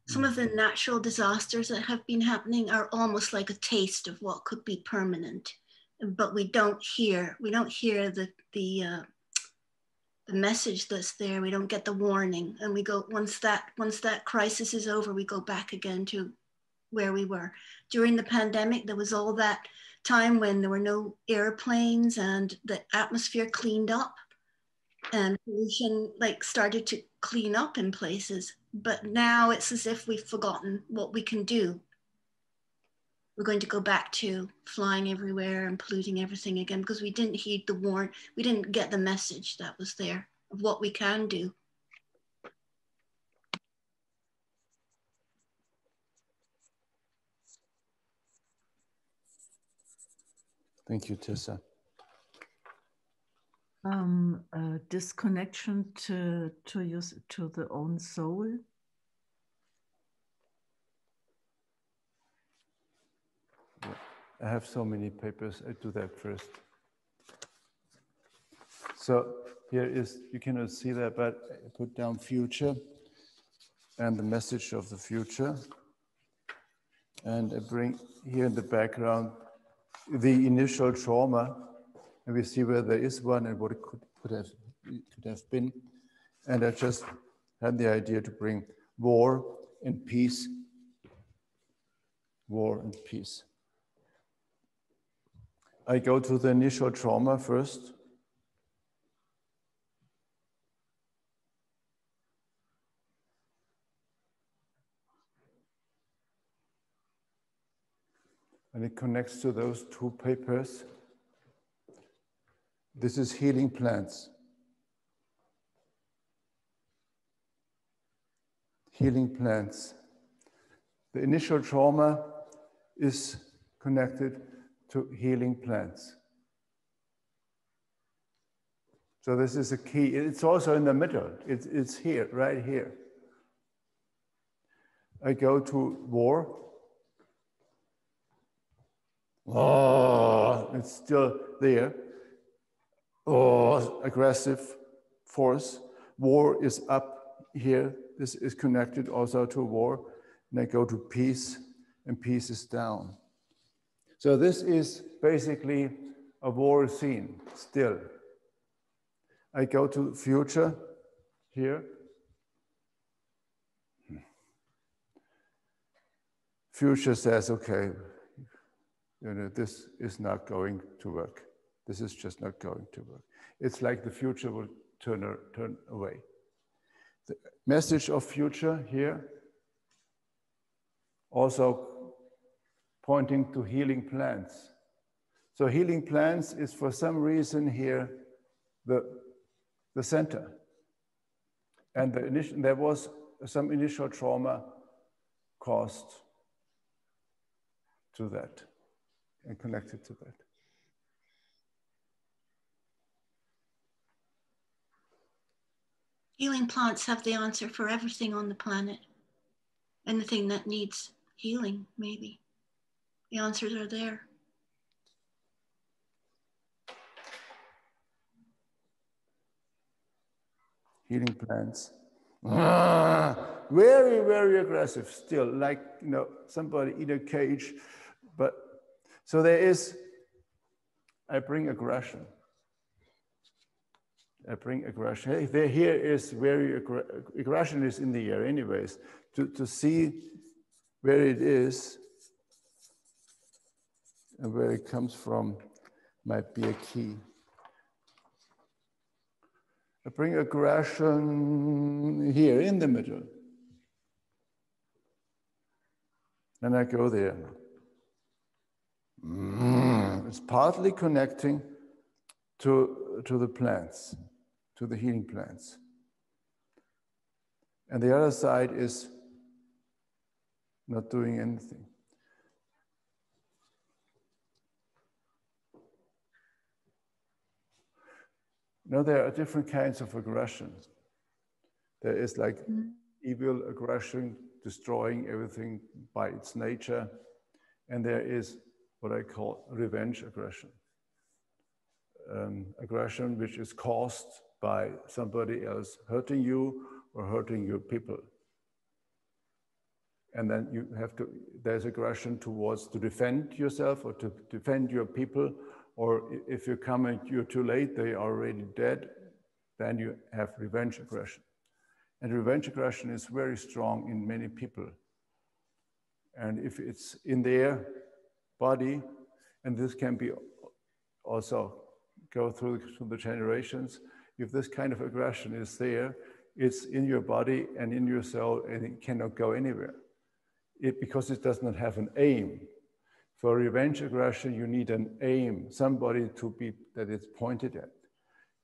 Speaker 6: some of the natural disasters that have been happening are almost like a taste of what could be permanent, but we don't hear the message that's there. We don't get the warning, and we go, once that crisis is over, we go back again to where we were. During the pandemic, there was all that time when there were no airplanes and the atmosphere cleaned up and pollution like started to clean up in places. But now it's as if we've forgotten what we can do. We're going to go back to flying everywhere and polluting everything again because we didn't heed the warn. We didn't get the message that was there of what we can do.
Speaker 1: Thank you, Tessa.
Speaker 4: Disconnection to the own soul.
Speaker 1: I have so many papers. I do that first. So here is, you cannot see that, but I put down future and the message of the future. And I bring here in the background the initial trauma, and we see where there is one and what it could have been. And I just had the idea to bring war and peace. War and peace. I go to the initial trauma first. And it connects to those two papers. This is healing plants. Healing plants. The initial trauma is connected to healing plants. So this is a key. It's also in the middle. It's here, right here. I go to war. Oh, it's still there. Oh, aggressive force. War is up here. This is connected also to war. And I go to peace, and peace is down. So this is basically a war scene still. I go to future here. Future says, okay, you know, this is not going to work. This is just not going to work. It's like the future will turn away. The message of future here, also pointing to healing plants. So healing plants is for some reason here the center. And there was some initial trauma caused to that and connected to that.
Speaker 6: Healing plants have the answer for everything on the planet. Anything that needs healing, maybe. The answers are there.
Speaker 1: Healing plants. Very, very aggressive still, like, you know, somebody in a cage. But so there is, I bring aggression. I bring aggression. Hey, here is very, aggression is in the air anyways. To see where it is and where it comes from might be a key. I bring aggression here in the middle. And I go there. It's partly connecting to the plants, to the healing plants. And the other side is not doing anything. No, there are different kinds of aggression. There is like evil aggression, destroying everything by its nature. And there is what I call revenge aggression. aggression which is caused by somebody else hurting you or hurting your people. And then you have to, there's aggression towards to defend yourself or to defend your people, or if you come and you're too late, they are already dead, then you have revenge aggression. And revenge aggression is very strong in many people. And if it's in their body, and this can be also go through the generations, if this kind of aggression is there, it's in your body and in your soul, and it cannot go anywhere. Because it does not have an aim. For revenge aggression, you need an aim, somebody to be, that it's pointed at.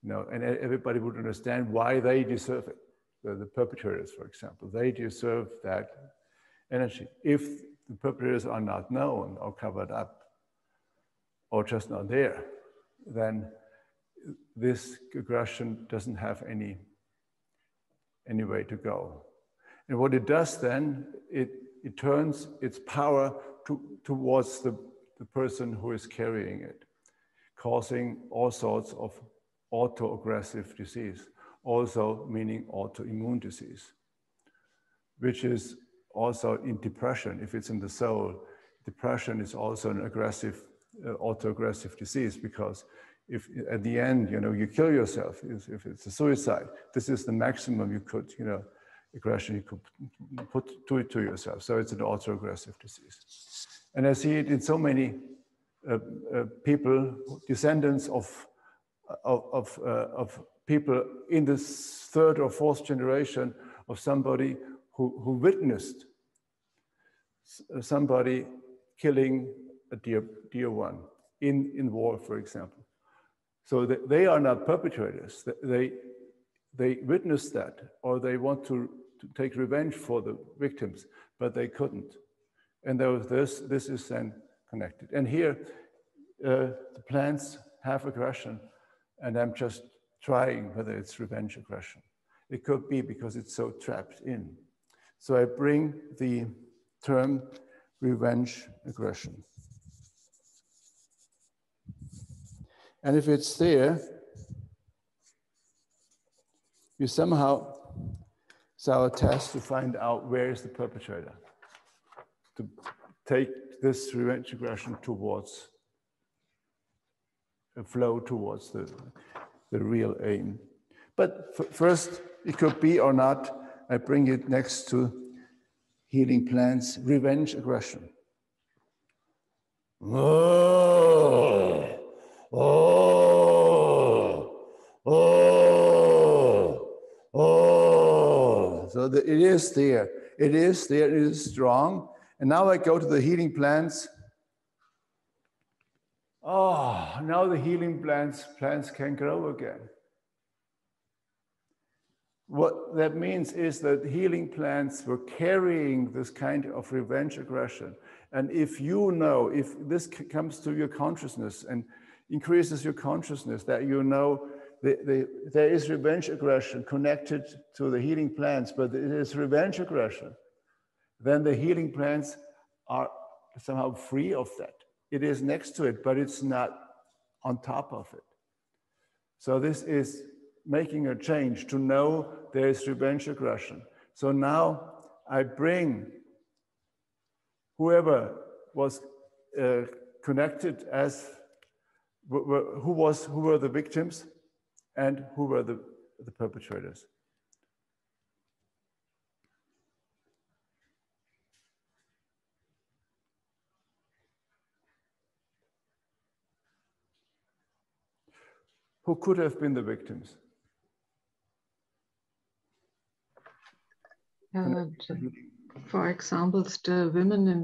Speaker 1: You know, and everybody would understand why they deserve it. The perpetrators, for example, they deserve that energy. If the perpetrators are not known or covered up or just not there, then this aggression doesn't have any way to go. And what it does then, it turns its power towards the person who is carrying it, causing all sorts of autoaggressive disease, also meaning autoimmune disease, which is also in depression. If it's in the soul, depression is also an aggressive, autoaggressive disease, because if at the end, you know, you kill yourself, if it's a suicide, this is the maximum you could, you know, aggression you could do it to yourself. So it's an autoaggressive disease. And I see it in so many people, descendants of people in this third or fourth generation of somebody who witnessed somebody killing a dear one in war, for example. So they are not perpetrators. They witnessed that, or they want to take revenge for the victims, but they couldn't. And there was this is then connected. And here, the plants have aggression, and I'm just trying whether it's revenge aggression. It could be because it's so trapped in. So I bring the term revenge aggression. And if it's there, you somehow, it's our task to find out where is the perpetrator, to take this revenge aggression towards a flow towards the real aim. But first, it could be or not, I bring it next to healing plants, revenge aggression. Oh, oh, oh, oh. So it is there. It is there. It is strong. And now I go to the healing plants. Oh, now the healing plants can grow again. What that means is that healing plants were carrying this kind of revenge aggression. And if you know, if this comes to your consciousness and increases your consciousness, that you know there is revenge aggression connected to the healing plants, but it is revenge aggression, then the healing plants are somehow free of that. It is next to it, but it's not on top of it. So this is making a change to know there is revenge aggression. So now I bring whoever was connected as who were the victims and who were the perpetrators. Who could have been the victims?
Speaker 5: For example, the women in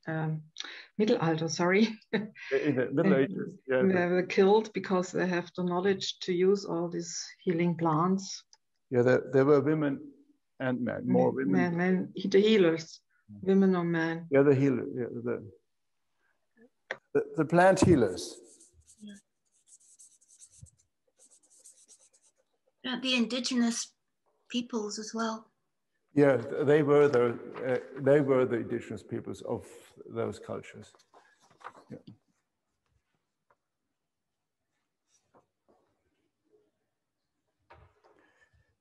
Speaker 5: the Mittelalter, sorry.
Speaker 1: In the Middle Ages, yeah.
Speaker 5: They were killed because they have the knowledge to use all these healing plants.
Speaker 1: Yeah, there were women and men, more women.
Speaker 5: Men, the healers, women or men.
Speaker 1: Yeah, the healers, yeah, the plant healers.
Speaker 6: The indigenous peoples as well.
Speaker 1: Yeah, they were the indigenous peoples of those cultures. Yeah.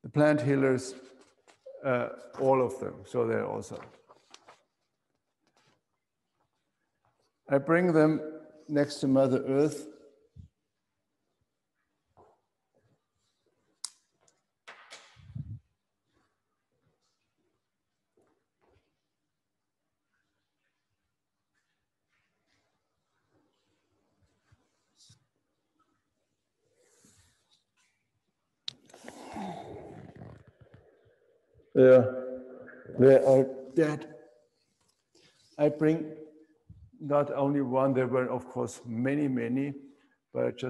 Speaker 1: The plant healers, all of them, so they're also. I bring them next to Mother Earth. They are dead. I bring not only one, there were of course many, but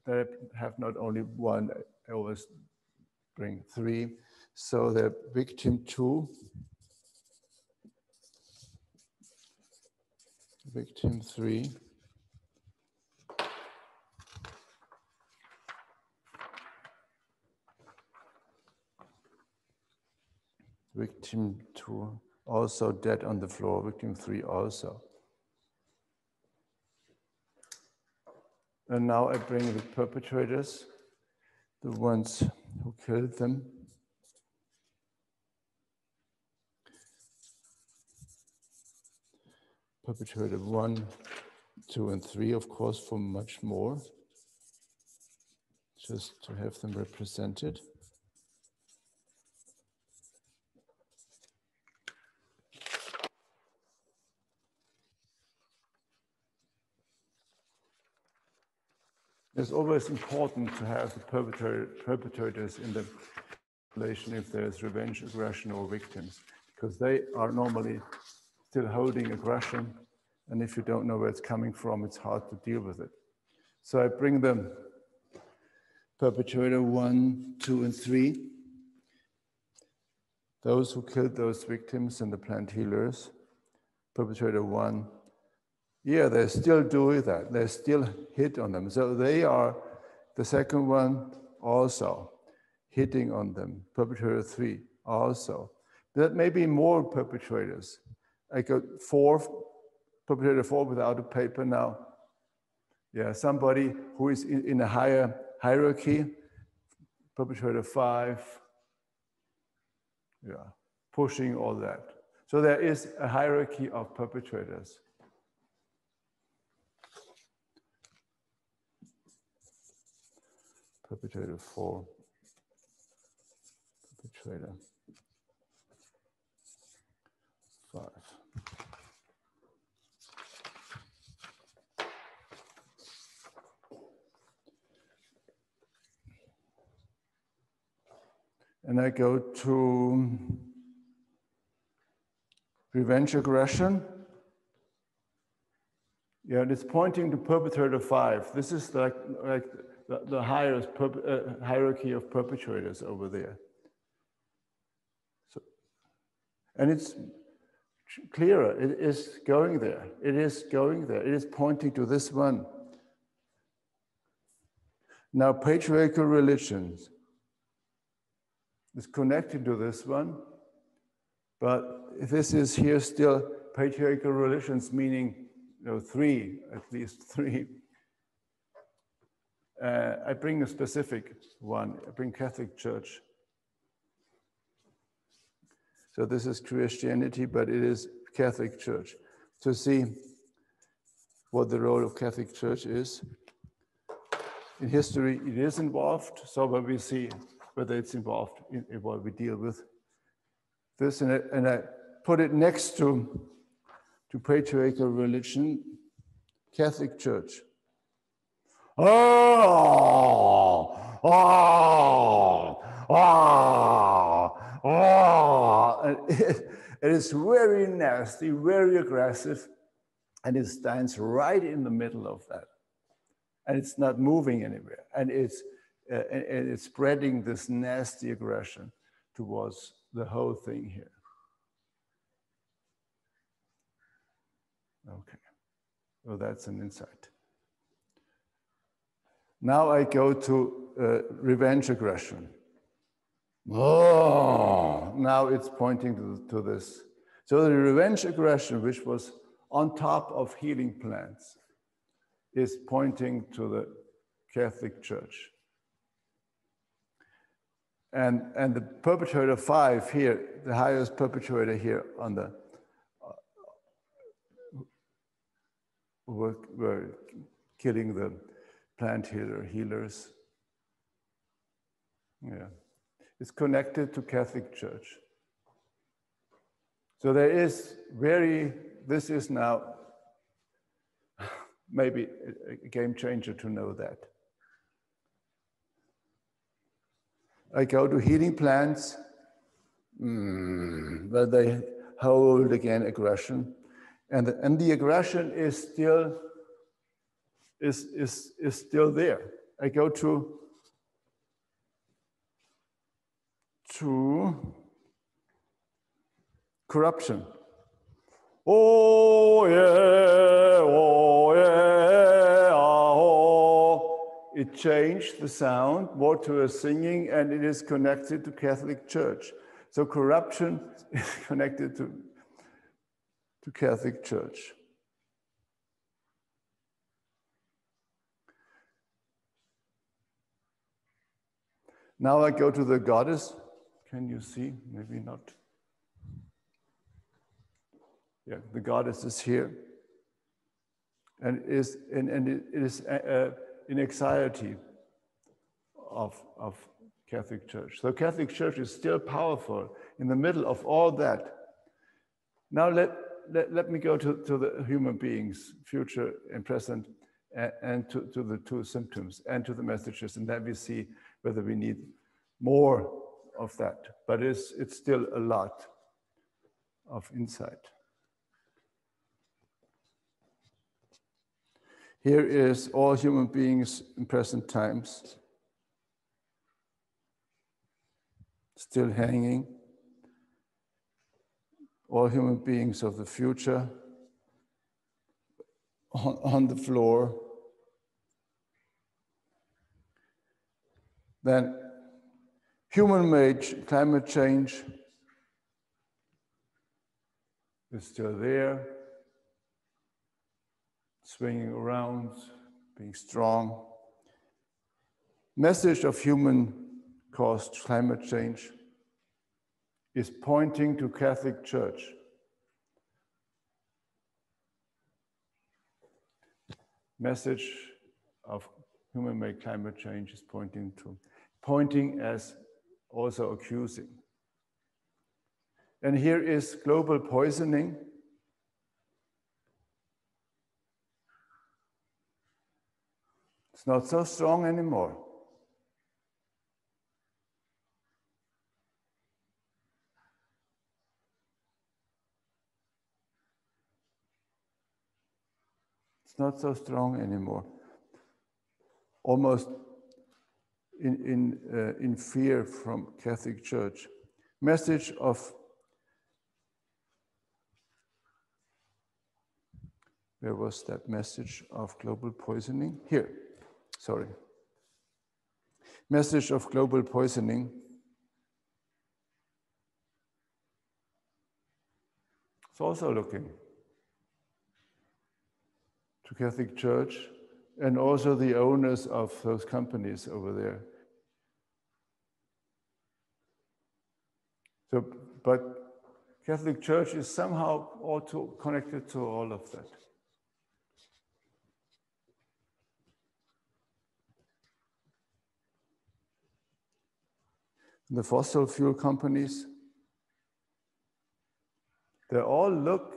Speaker 1: I have not only one, I always bring 3. So the victim 2, victim 3, victim 2 also dead on the floor, victim 3 also. And now I bring the perpetrators, the ones who killed them. Perpetrator 1, 2, and 3, of course, for much more, just to have them represented. It's always important to have the perpetrators in the relation if there's revenge, aggression, or victims, because they are normally still holding aggression, and if you don't know where it's coming from, it's hard to deal with it. So I bring them perpetrator 1, 2, and 3, those who killed those victims and the plant healers. Perpetrator 1, yeah, they're still doing that. They're still hit on them. So they are, the second one also hitting on them. Perpetrator 3 also. That may be more perpetrators. I got 4, perpetrator 4 without a paper now. Yeah, somebody who is in a higher hierarchy. Perpetrator 5. Yeah, pushing all that. So there is a hierarchy of perpetrators. Perpetrator 4, perpetrator 5. And I go to revenge aggression. Yeah, and it's pointing to perpetrator 5. This is like the highest hierarchy of perpetrators over there. So, and it's clearer, it is going there. It is going there. It is pointing to this one. Now, patriarchal religions is connected to this one, but this is here still patriarchal religions, meaning 3, at least 3. I bring a specific one. I bring Catholic Church. So this is Christianity, but it is Catholic Church. To see what the role of Catholic Church is. In history, it is involved, so when we see whether it's involved in what we deal with this, and I put it next to patriarchal religion, Catholic Church. It is very nasty, very aggressive, and it stands right in the middle of that. And it's not moving anywhere. And it's spreading this nasty aggression towards the whole thing here. Okay, well, that's an insight. Now I go to revenge aggression. Oh, now it's pointing to this. So the revenge aggression, which was on top of healing plants, is pointing to the Catholic Church. And the perpetrator 5 here, the highest perpetrator here on the, were killing the plant healers. Yeah, it's connected to Catholic Church. So there is this is now maybe a game changer to know that. I go to healing plants, where they hold again aggression, and the aggression is still there. I go to corruption. Oh yeah, oh yeah, oh. It changed the sound more to a singing, and it is connected to Catholic Church. So corruption is connected to Catholic Church. Now I go to the goddess. Can you see? Maybe not. Yeah, the goddess is here, and it is in anxiety of Catholic Church. So Catholic Church is still powerful in the middle of all that. Now let me go to the human beings, future and present, and to the two symptoms and to the messages, and then we see whether we need more of that. But it's still a lot of insight. Here is all human beings in present times, still hanging. All human beings of the future on the floor. Then human-made climate change is still there, swinging around, being strong. Message of human-caused climate change is pointing to Catholic Church. Message of human-made climate change is pointing as also accusing. And here is global poisoning. It's not so strong anymore. It's not so strong anymore. Almost in fear from Catholic Church. Message of, where was that message of global poisoning? Here, sorry. Message of global poisoning. It's also looking to Catholic Church and also the owners of those companies over there. So, but Catholic Church is somehow also connected to all of that. The fossil fuel companies, they all look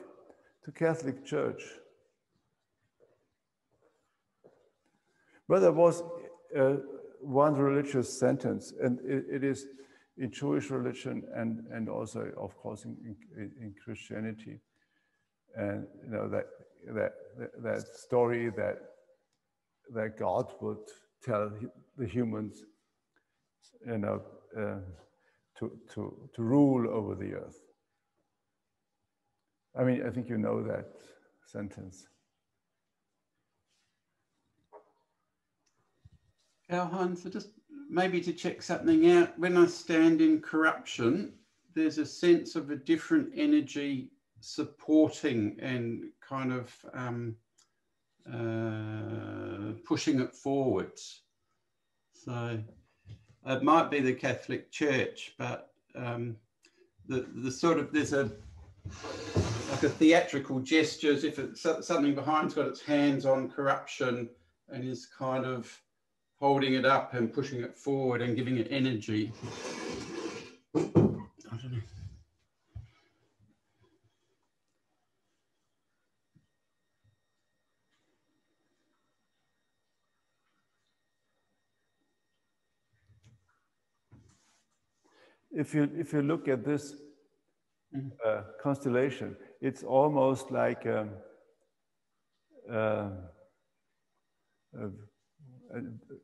Speaker 1: to Catholic Church. But there was one religious sentence, and it is in Jewish religion and also, of course, in Christianity. And you know that story that God would tell the humans, you know, to rule over the earth. I mean, I think you know that sentence.
Speaker 3: Karl-Heinz, just maybe to check something out, when I stand in corruption, there's a sense of a different energy supporting and kind of pushing it forwards. So It might be the Catholic Church, but the sort of, there's a like a theatrical gesture, as if it's something behind's got its hands on corruption and is kind of holding it up and pushing it forward and giving it energy. I don't know.
Speaker 1: If you look at this constellation, it's almost like a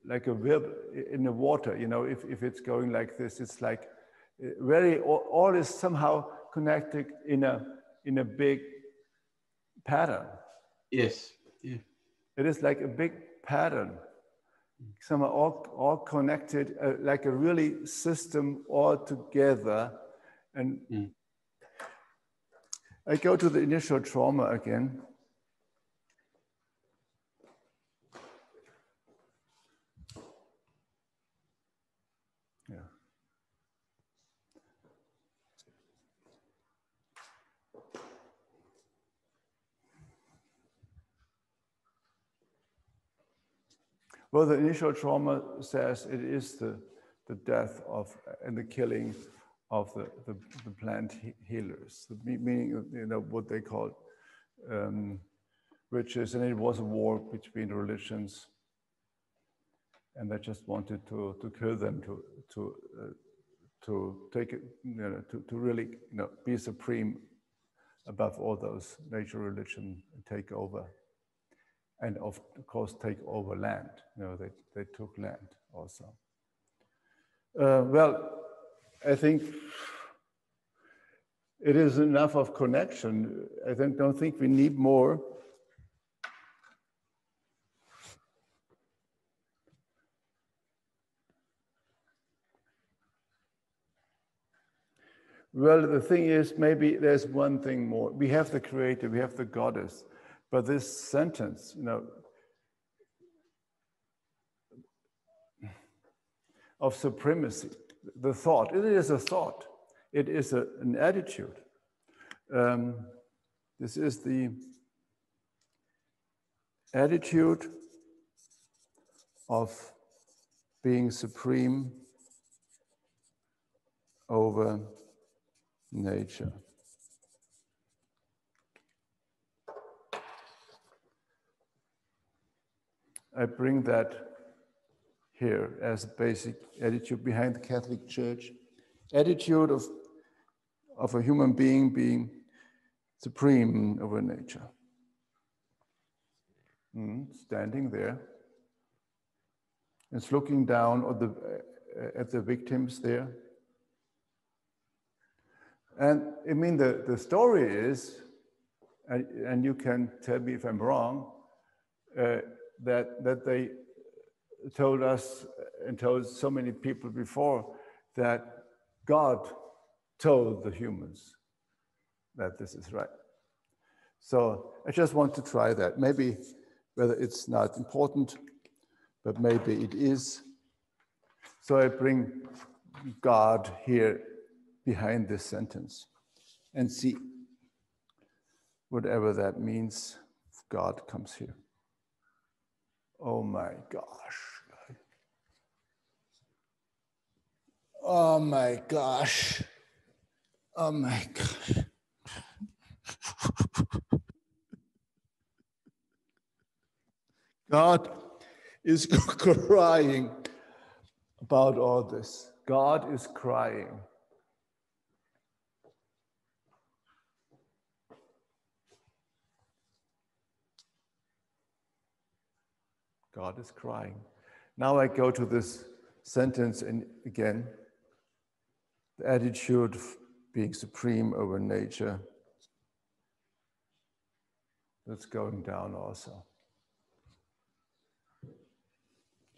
Speaker 1: web in the water. You know, if it's going like this, it's like very all is somehow connected in a big pattern.
Speaker 3: Yes. Yeah.
Speaker 1: It is like a big pattern. Somehow all connected, like a really system all together. And I go to the initial trauma again. Yeah. Well, the initial trauma says it is the death of and the killing of the plant healers, meaning, you know, what they call witches, and it was a war between religions, and they just wanted to kill them, to take it, you know, to really, you know, be supreme above all those major religions and take over. And of course, take over land. You know, they took land also. Well, I think it is enough of connection. I don't think we need more. Well, the thing is, maybe there's one thing more. We have the creator, we have the goddess. But this sentence, you know, of supremacy, the thought, it is a thought. It is an attitude. This is the attitude of being supreme over nature. I bring that here as a basic attitude behind the Catholic Church. Attitude of a human being being supreme over nature. Standing there. It's looking down at the victims there. And I mean, the story is, and you can tell me if I'm wrong, that they told us and told so many people before that God told the humans that this is right. So I just want to try that. Maybe whether it's not important, but maybe it is. So I bring God here behind this sentence and see whatever that means. God comes here. Oh my gosh. Oh my gosh. Oh my gosh. God is crying about all this. God is crying. God is crying. Now I go to this sentence and again, the attitude of being supreme over nature. That's going down also.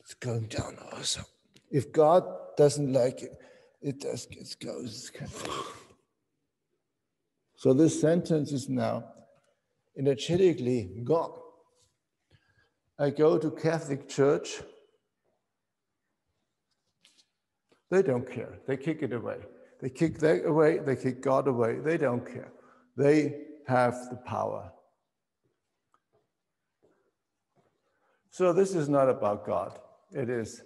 Speaker 1: It's going down also. If God doesn't like it, it goes. So this sentence is now energetically gone. I go to Catholic Church. They don't care. They kick it away. They kick that away. They kick God away. They don't care. They have the power. So this is not about God. It is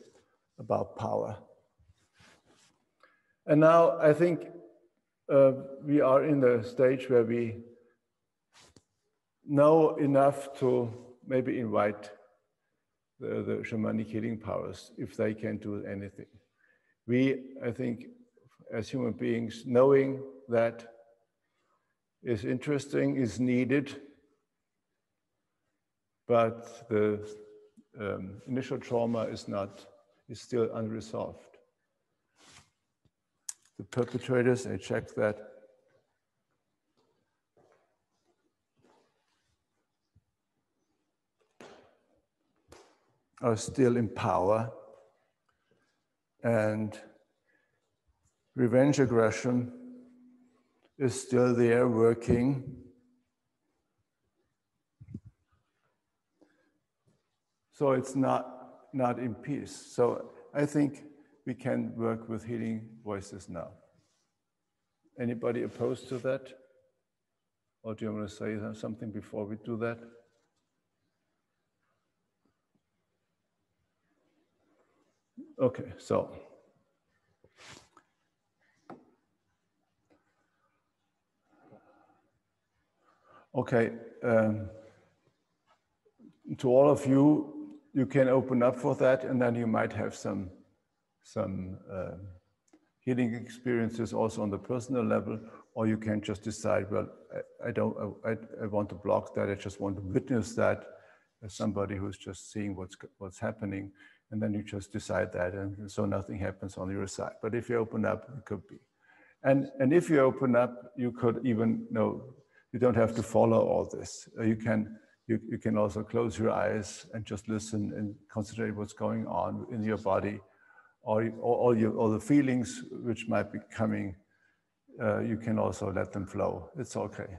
Speaker 1: about power. And now I think we are in the stage where we know enough to maybe invite the shamanic healing powers if they can do anything. We, I think, as human beings, knowing that is interesting, is needed, but the initial trauma is still unresolved. The perpetrators, I checked that, are still in power, and revenge aggression is still there working. So it's not in peace. So I think we can work with healing voices now. Anybody opposed to that? Or do you want to say something before we do that? Okay, so. Okay, to all of you, you can open up for that, and then you might have some healing experiences also on the personal level, or you can just decide, well, I want to block that. I just want to witness that as somebody who's just seeing what's happening, and then you just decide that, and so nothing happens on your side. But if you open up, it could be, and if you open up, you could even you don't have to follow all this. You can also close your eyes and just listen and concentrate what's going on in your body, or all the feelings which might be coming. You can also let them flow. It's okay.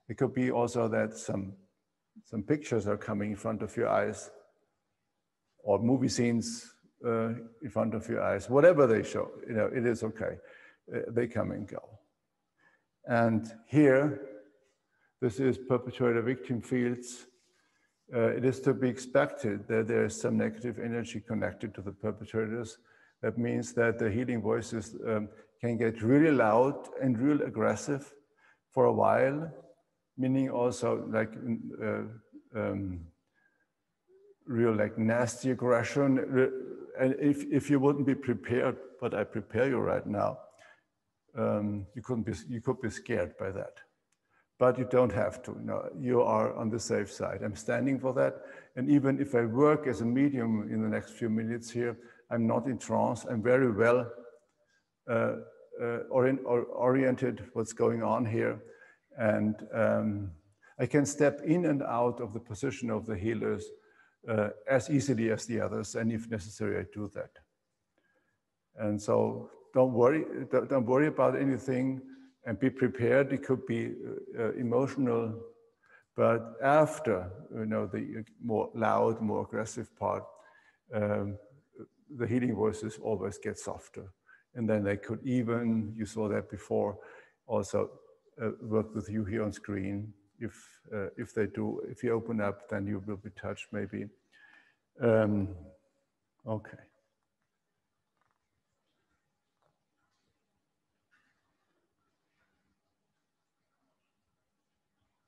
Speaker 1: It could be also that some pictures are coming in front of your eyes, or movie scenes in front of your eyes. Whatever they show, it is okay. They come and go. And here, this is perpetrator-victim fields. It is to be expected that there is some negative energy connected to the perpetrators. That means that the healing voices can get really loud and real aggressive for a while, meaning also like real like nasty aggression. And if you wouldn't be prepared, but I prepare you right now, you could be scared by that. But you don't have to. You are on the safe side. I'm standing for that. And even if I work as a medium in the next few minutes here, I'm not in trance. I'm very well oriented what's going on here. And I can step in and out of the position of the healers as easily as the others. And if necessary, I do that. And so don't worry about anything. And be prepared. It could be emotional, but after the more loud, more aggressive part, the healing voices always get softer, and then they could even, you saw that before, also work with you here on screen. If they do, if you open up, then you will be touched maybe. Okay.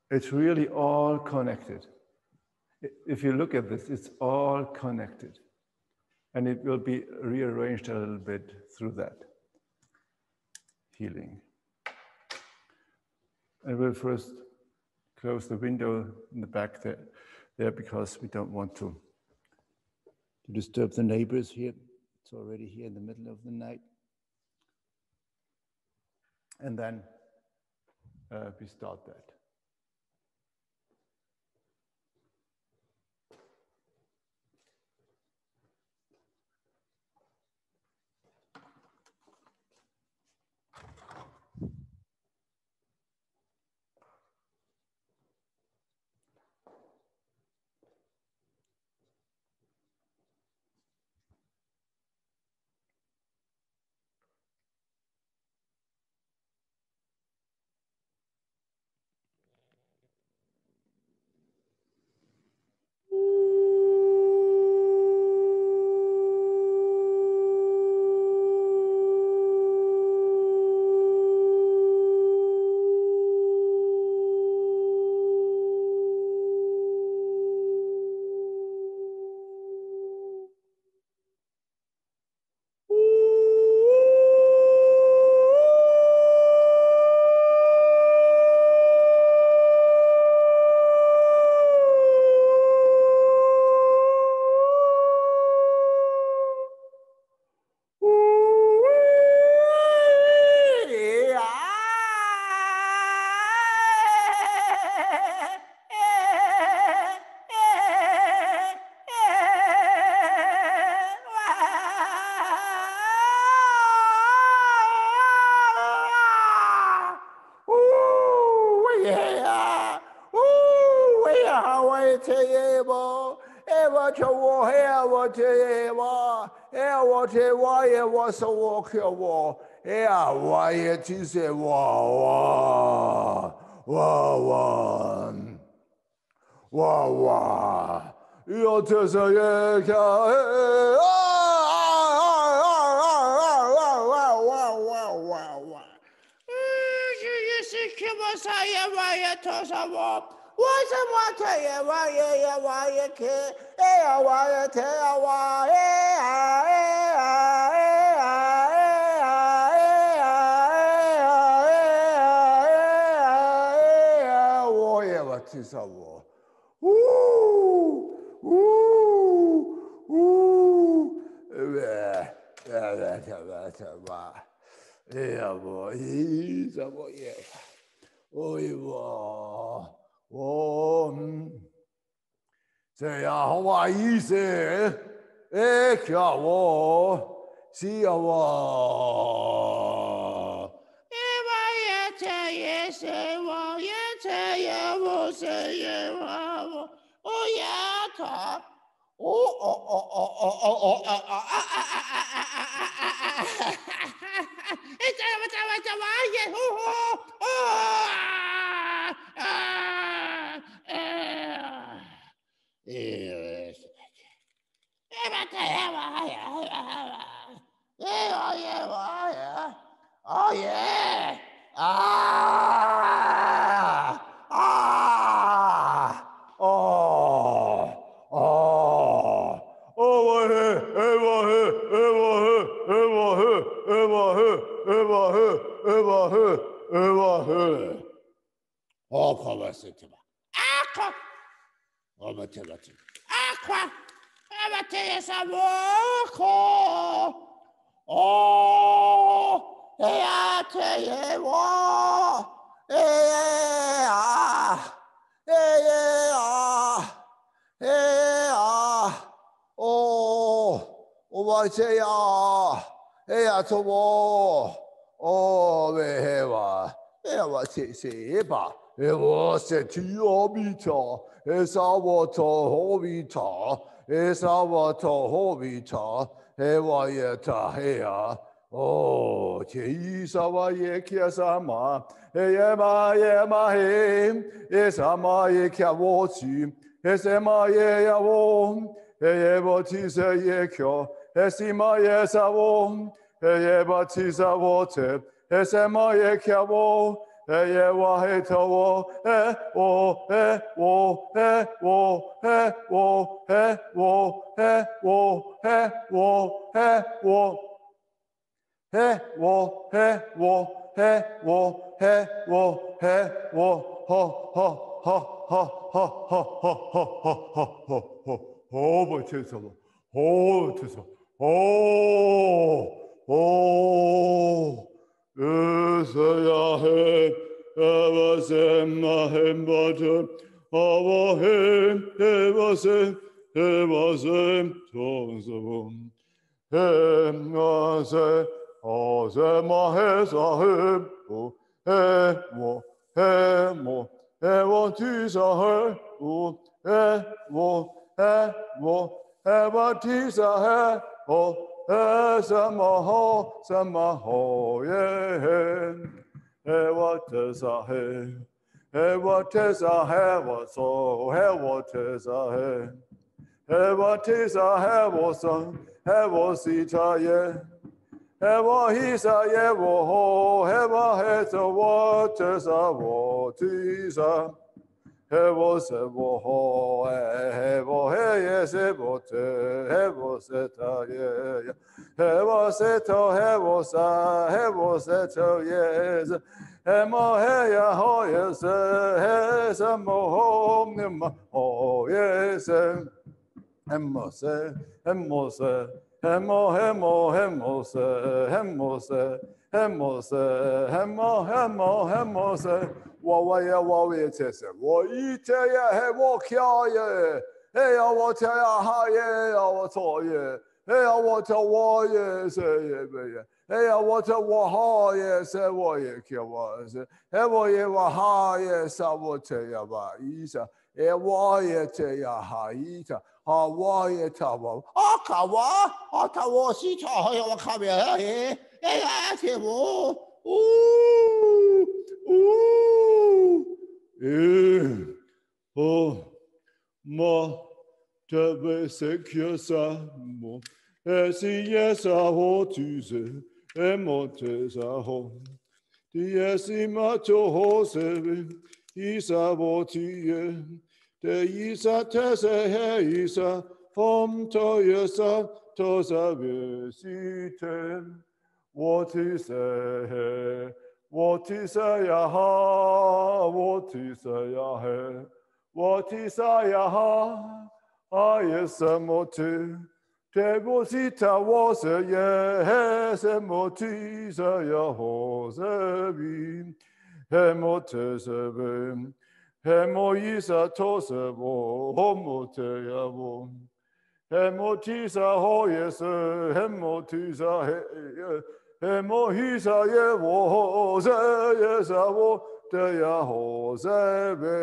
Speaker 1: It's really all connected. If you look at this, it's all connected. And it will be rearranged a little bit through that healing. I will first close the window in the back there because we don't want to disturb the neighbors here. It's already here in the middle of the night. And then we start that. hemo se, hemo se, wa ye te se, wo I te ya he wo kia ye, he ya wo te ya ha ye, ya wo to ye, he ya wo te wo ye se ye be ye, he ya wo te wo ha ye se wo ye kia wa se, he wo ye wa ha ye sa wo te ya ba isa, he wo ye te ya ha ita. Hawaii Tawa. Akawa, Ottawa, Sita, Hoyakabia, eh, Timo. Oh, ma, tebe sekiosa, mo, esiesa ho tuse, emotesa ho. Diesima to ho sebe, isa votie. De isa tese he isa, fom to yesa, tosa visite. What is he? What is yaha? What is yahe? What is yaha? Yes, motu. Te vosita was a yes, motis a yahosebi. Hemotesebim. Hemoisa tosebo, homoteabo. Hemotisa hoyese, hemotisa he, hemohisa yevo, zeyesavo, teyahosebe.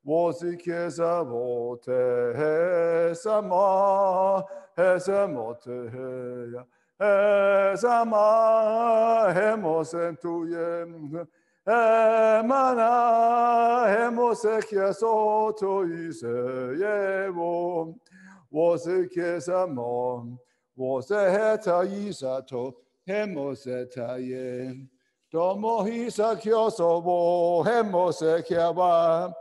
Speaker 1: Wosikesavo te hesama, hesemote heya, hesama, hemosentuye. Emana hemosekia soto ise yevo, wosekia samon, woseheta isato, hemoseta ye, tomo hisa kiosobo, hemosekia ba,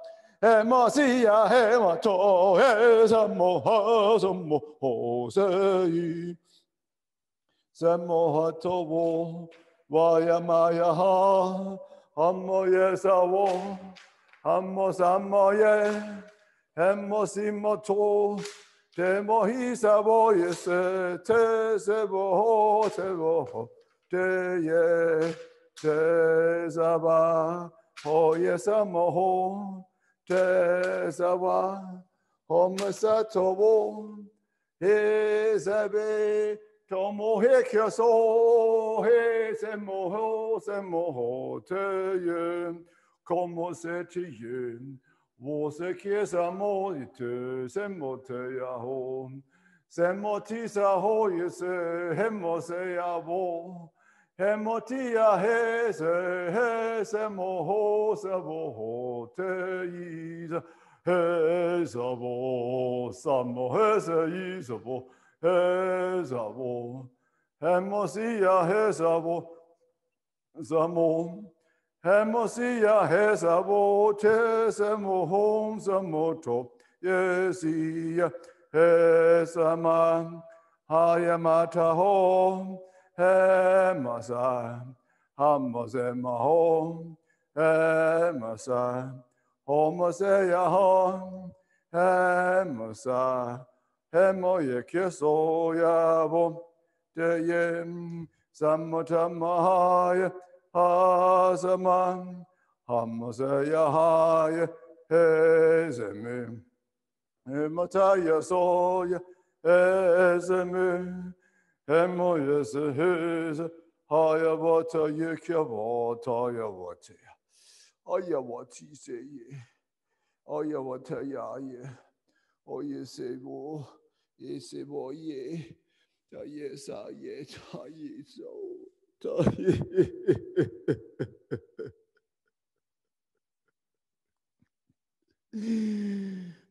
Speaker 1: hemosia hemato, hesamo hasamo hosei, semohatobo, vayamaya ha. Hammo yesawo, hammo samoye, hemmo simoto, temo hisabo yese, te sebo, te ye, te zaba, ho yesamo ho, te zaba, homo satobo, he zabe, tomo hekiaso, he semoho te ye, como se te ye, wo se kiesa mo ite, semo te yaho, semotisa ho yese, hemo se yavo, hemotia he semoho sebo te yisa, he sabo, samo he se yisabo, hezabo, hemosia hezabo, zamo, hemosia hezabo, tesemo hom zamoto, yesia, hezama, hayamata hom, hemasa, hamosema hom, hemasa, homoseya hom, hemasa, hemo ye keso yabo te yem samotamaya hasaman hamosaya haya hezeme hemataya soya hezeme hemo yese heze haya vata ye kyavata ya vata haya vati se ye haya vata ya ye oye sebo Yes, boy, yeah. Yes, yeah. Yes, so.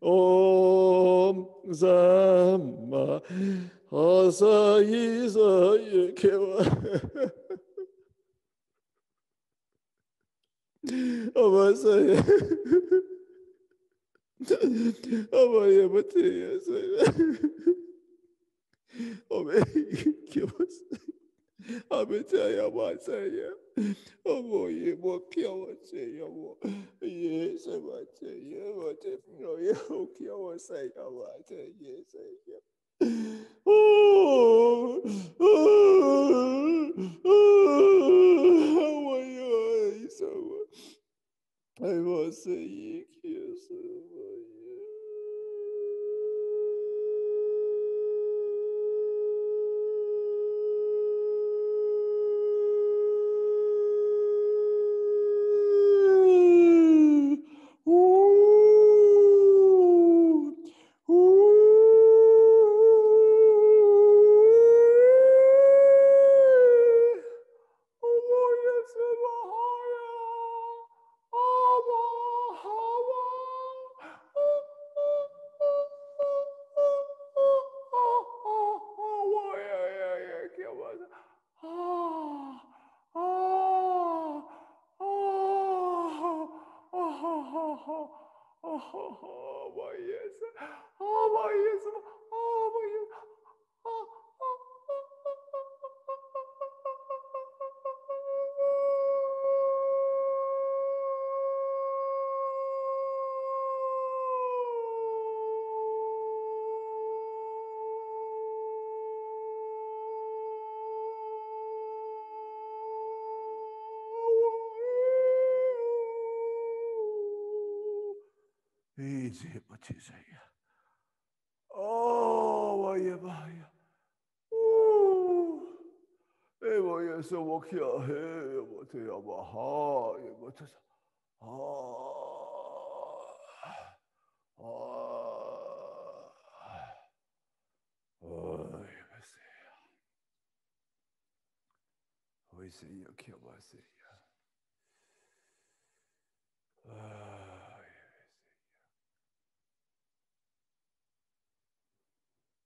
Speaker 1: Om Zama Hasa Isa Yekewa. Ama say. Ama yemati say. Ama kiwas. Ama say ama say. Ama yemoki ama say ama. Yes, ama say ama say. No, yemoki ama say ama say. Yes, say. I was saying, yes. Easy, what you say? Oh, why you buy? Oh, hey, why you so walk here? Hey, what you have a heart? What is? Oh, oh, oh, we see you kill us.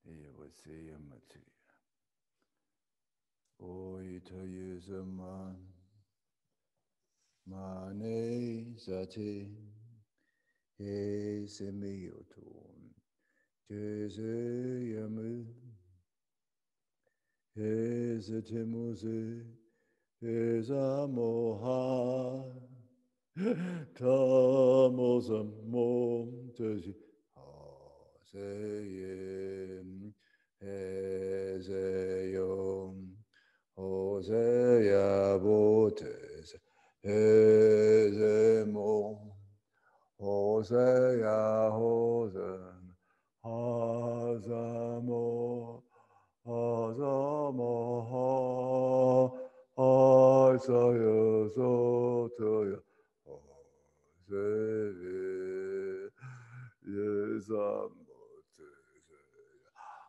Speaker 1: You would see him too. Oh, it is a man, mane sati, he semioton, jese yamu, his a timose, his a moha, tamos a mom, tesi, sayim. Ezeyom, Hosea botes, Ezemo, Hosea hosen, Hazamo, Hazamo, Isaiah Sotoya, Hosea, Yesam.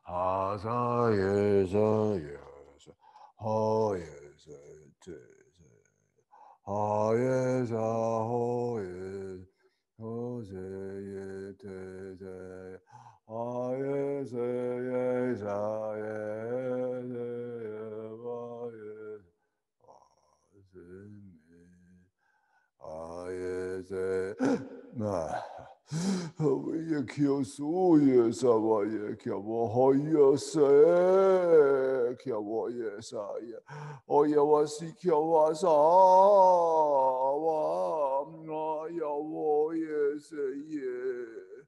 Speaker 1: Asa yes, yes, oh yes, it is. Oh yes, oh yes, oh say it is. Oh yes, yes, oh yes, oh yes, oh yes, ah. We kill so yes, I kill what say, kill what yes, I. Oh, you was kill was oh, you yes, yeah.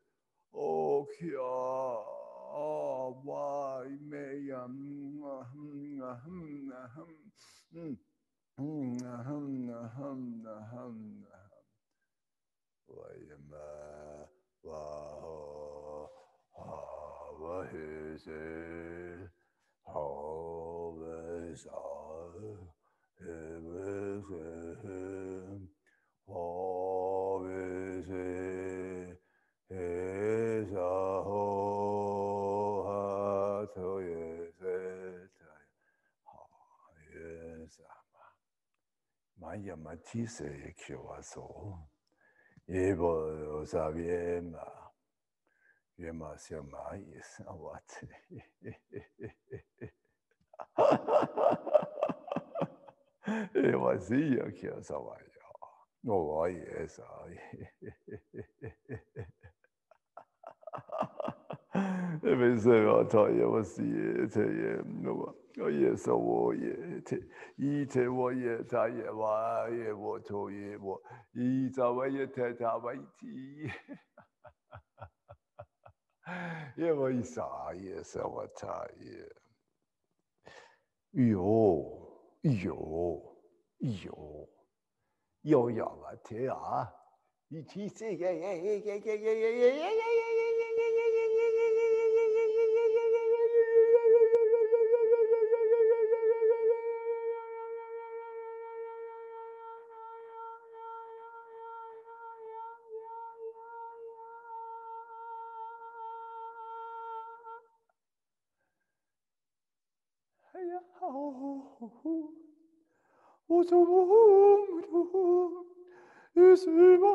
Speaker 1: Oh, kill. Oh, why may wow, how is it? How is all? It is him. How is it? Is a whole heart, oh yes, yes, Maya Matisse, Kyoaso. Ebo sabiema, yema siama is what? It was here, Kiosawaya. Oh, yes, if it's I'll tell you, was the no. Oh, yes, oh, yeah, eat a warrior, tie, why, what to you, eat away, teta, whitey. 也我一啥也是我差也，有呀我天啊，一起是我从不懂，也是吧。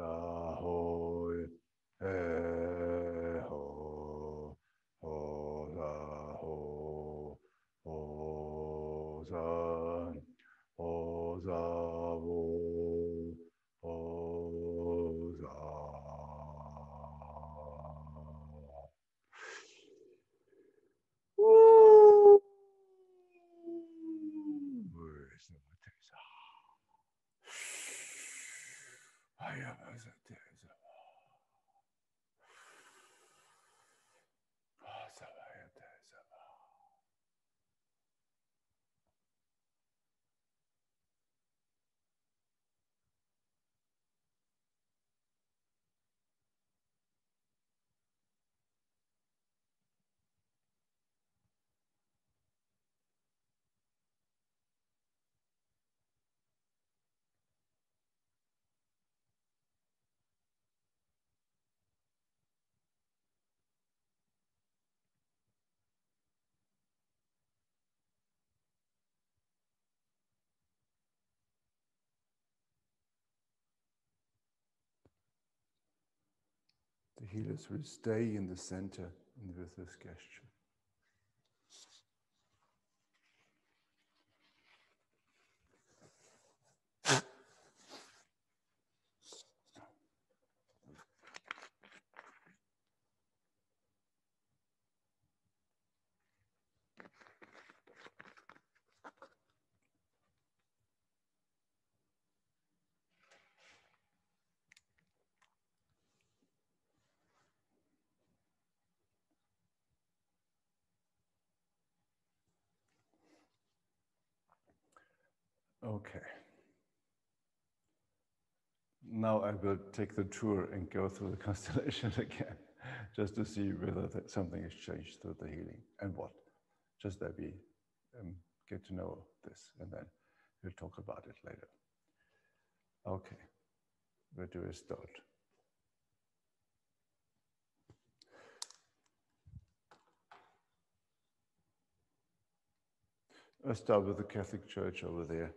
Speaker 1: za ho, ho, ho za ho, ho za, ho za wo, ho za. The healers will stay in the center with this gesture. Okay. Now I will take the tour and go through the constellation again, just to see whether something has changed through the healing and what. Just that we get to know this, and then we'll talk about it later. Okay, where do we start? I'll start with the Catholic Church over there.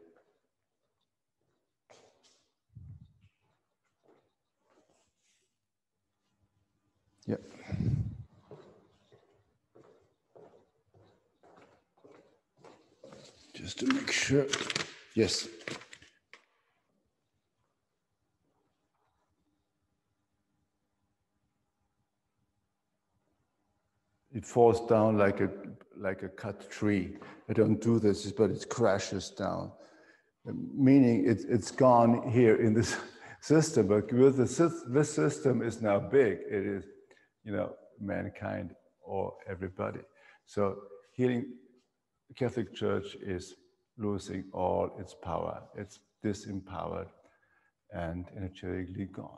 Speaker 1: Yep. Just to make sure. Yes. It falls down like a cut tree. I don't do this, but it crashes down. Meaning it's gone here in this system, but with this system is now big. It is, mankind or everybody. So healing, the Catholic Church is losing all its power. It's disempowered and energetically gone.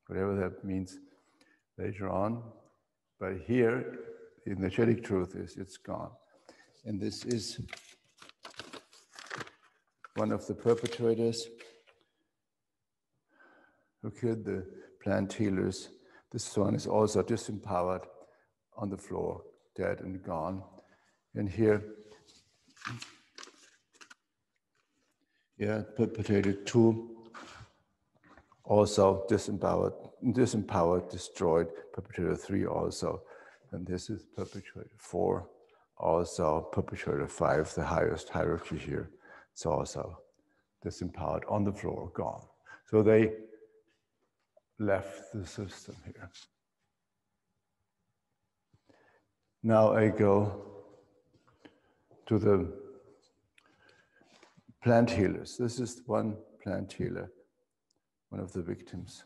Speaker 1: Whatever that means later on. But here, the energetic truth is it's gone. And this is one of the perpetrators who killed the plant healers. This one is also disempowered on the floor, dead and gone. And here, perpetrated two, also disempowered, destroyed, perpetrator 3 also. And this is perpetrator 4, also perpetrator 5, the highest hierarchy here. It's also disempowered, on the floor, gone. So they left the system here. Now I go to the plant healers. This is one plant healer, one of the victims.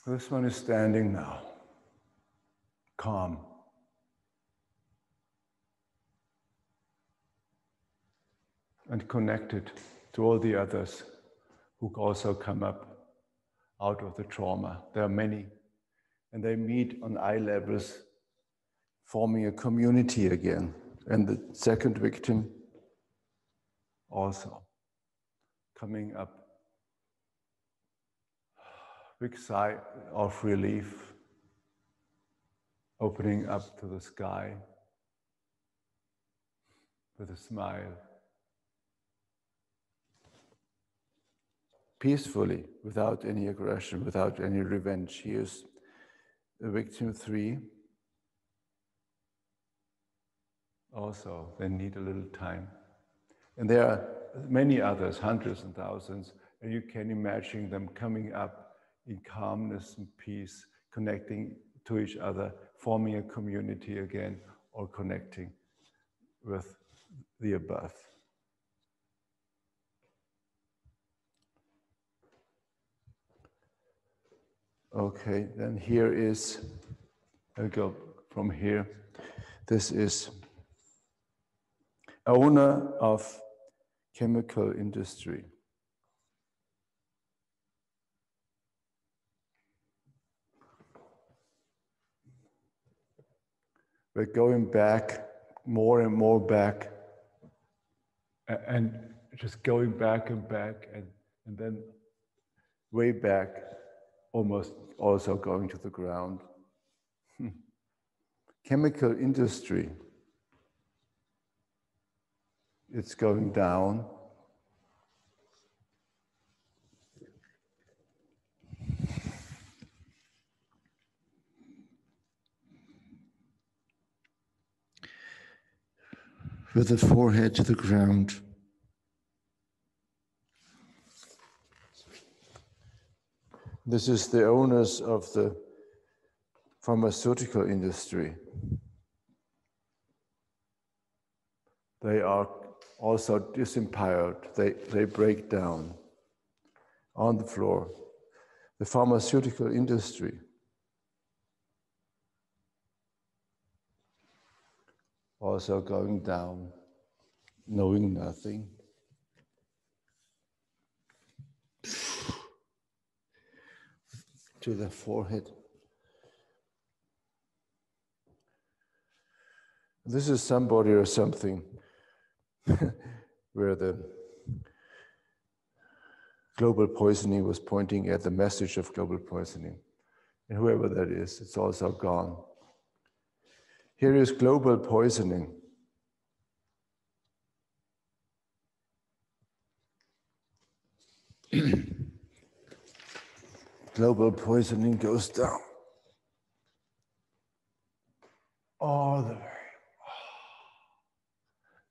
Speaker 1: This one is standing now, calm. And connected to all the others who also come up out of the trauma. There are many, and they meet on eye levels, forming a community again. And the second victim also coming up. Big sigh of relief, opening up to the sky with a smile. peacefully, without any aggression, without any revenge. Here's the victim 3. Also, they need a little time. And there are many others, hundreds and thousands, and you can imagine them coming up in calmness and peace, connecting to each other, forming a community again, or connecting with the above. Okay, then here is, I'll go from here. This is owner of chemical industry. We're going back, more and more back, and just going back and back, and then way back, almost also going to the ground. Chemical industry, it's going down. With the forehead to the ground. This is the owners of the pharmaceutical industry. They are also disempowered. They break down on the floor. The pharmaceutical industry. Also going down, knowing nothing. To the forehead. This is somebody or something where the global poisoning was pointing at the message of global poisoning. And whoever that is, it's also gone. Here is global poisoning. Global poisoning goes down. All the way.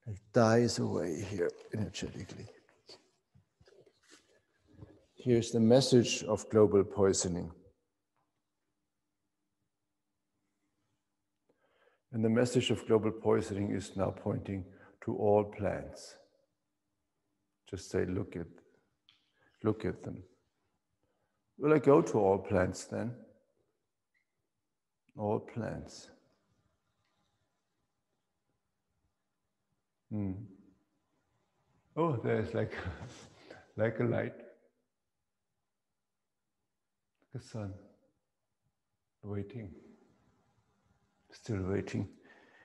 Speaker 1: It dies away here energetically. Here's the message of global poisoning. And the message of global poisoning is now pointing to all plants. Just say, look at them. Will I go to all plants then? All plants. Oh, there's like a light. The sun. Waiting. Still waiting.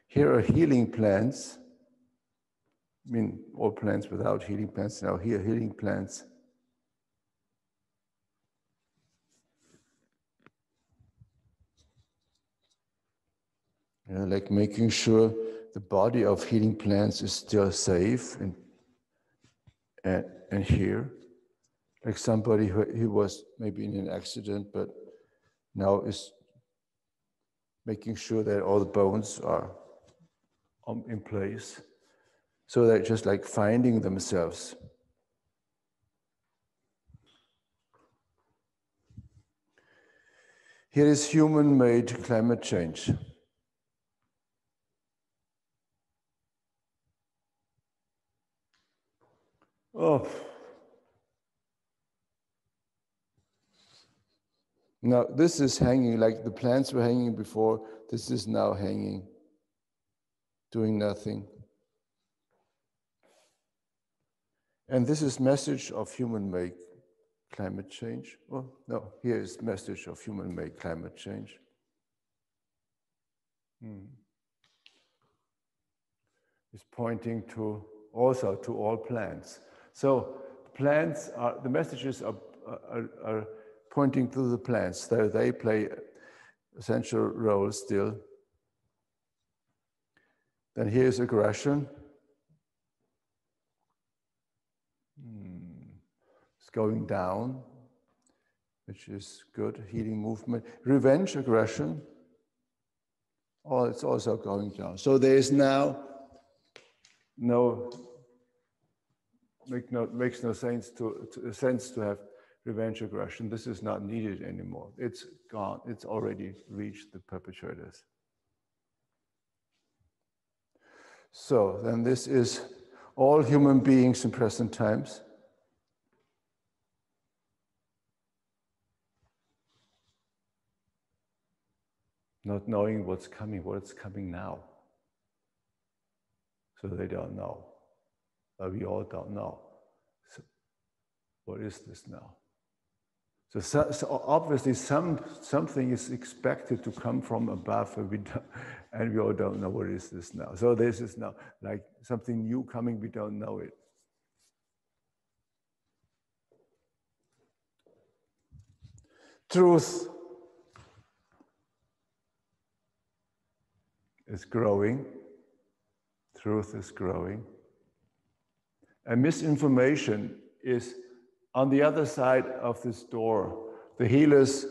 Speaker 1: Here are healing plants. I mean, all plants without healing plants. Now here, healing plants. Like making sure the body of healing plants is still safe and here. Like somebody who was maybe in an accident, but now is making sure that all the bones are in place. So they're just like finding themselves. Here is human-made climate change. Oh. Now this is hanging, like the plants were hanging before, this is now hanging, doing nothing. And this is message of human-made climate change. Well, no, here is message of human-made climate change. It's pointing to also to all plants. So plants are, the messages are pointing to the plants. They play essential role still. Then here's aggression. It's going down, which is good, healing movement. Revenge, aggression, it's also going down. So there is now makes no sense to have revenge, aggression. This is not needed anymore. It's gone. It's already reached the perpetrators. So then this is all human beings in present times. Not knowing what's coming now. So they don't know. But we all don't know. So what is this now? So obviously something is expected to come from above, and we all don't know what is this now. So this is now like something new coming, we don't know it. Truth is growing. Truth is growing. And misinformation is on the other side of this door. The healers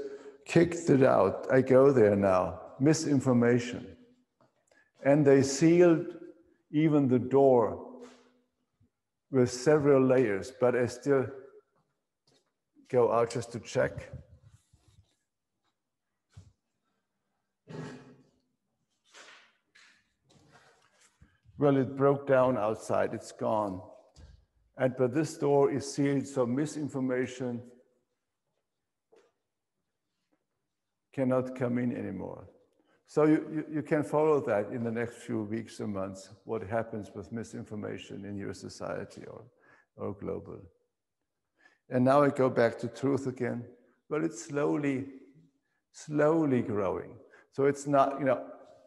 Speaker 1: kicked it out. I go there now. Misinformation. And they sealed even the door with several layers, but I still go out just to check. Well, it broke down outside, it's gone. But this door is sealed, so misinformation cannot come in anymore. So you can follow that in the next few weeks or months, what happens with misinformation in your society or global. And now I go back to truth again. Well, it's slowly growing. So it's not,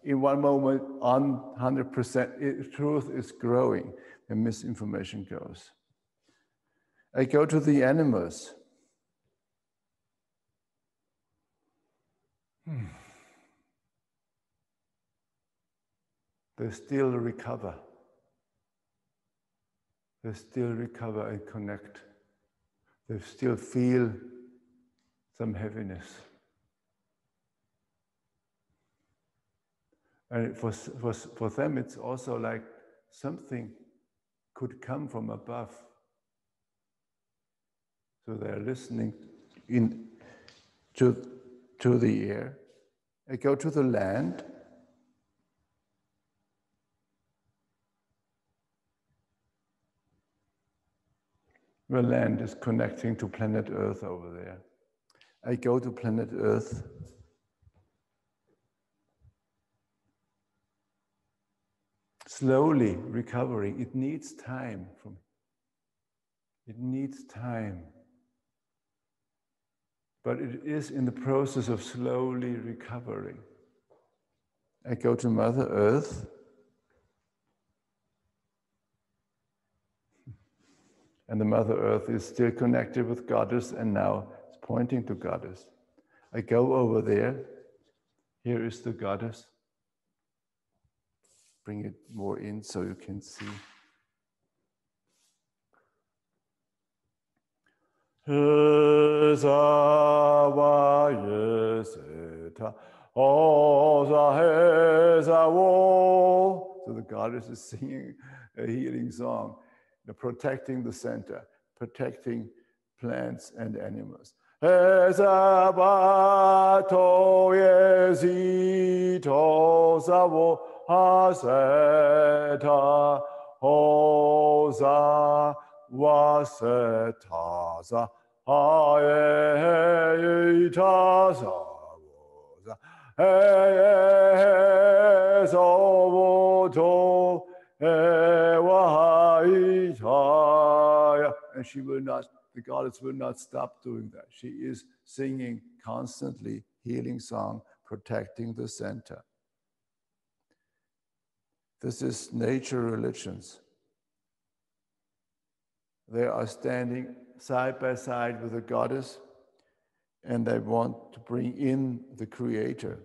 Speaker 1: in one moment on 100%, truth is growing and misinformation goes. I go to the animals. They still recover. They still recover and connect. They still feel some heaviness. And for them, it's also like something could come from above. So they're listening to the air. I go to the land. The land is connecting to planet Earth over there. I go to planet Earth. Slowly recovering. It needs time. It needs time. But it is in the process of slowly recovering. I go to Mother Earth. And the Mother Earth is still connected with Goddess and now it's pointing to Goddess. I go over there. Here is the Goddess. Bring it more in so you can see. So the Goddess is singing a healing song, protecting the center, protecting plants and animals. Wasetaza aetaza ezovoto ewaitaya. And she will not, the Goddess will not stop doing that. She is singing constantly, healing song, protecting the center. This is nature religions. They are standing side by side with the Goddess and they want to bring in the Creator.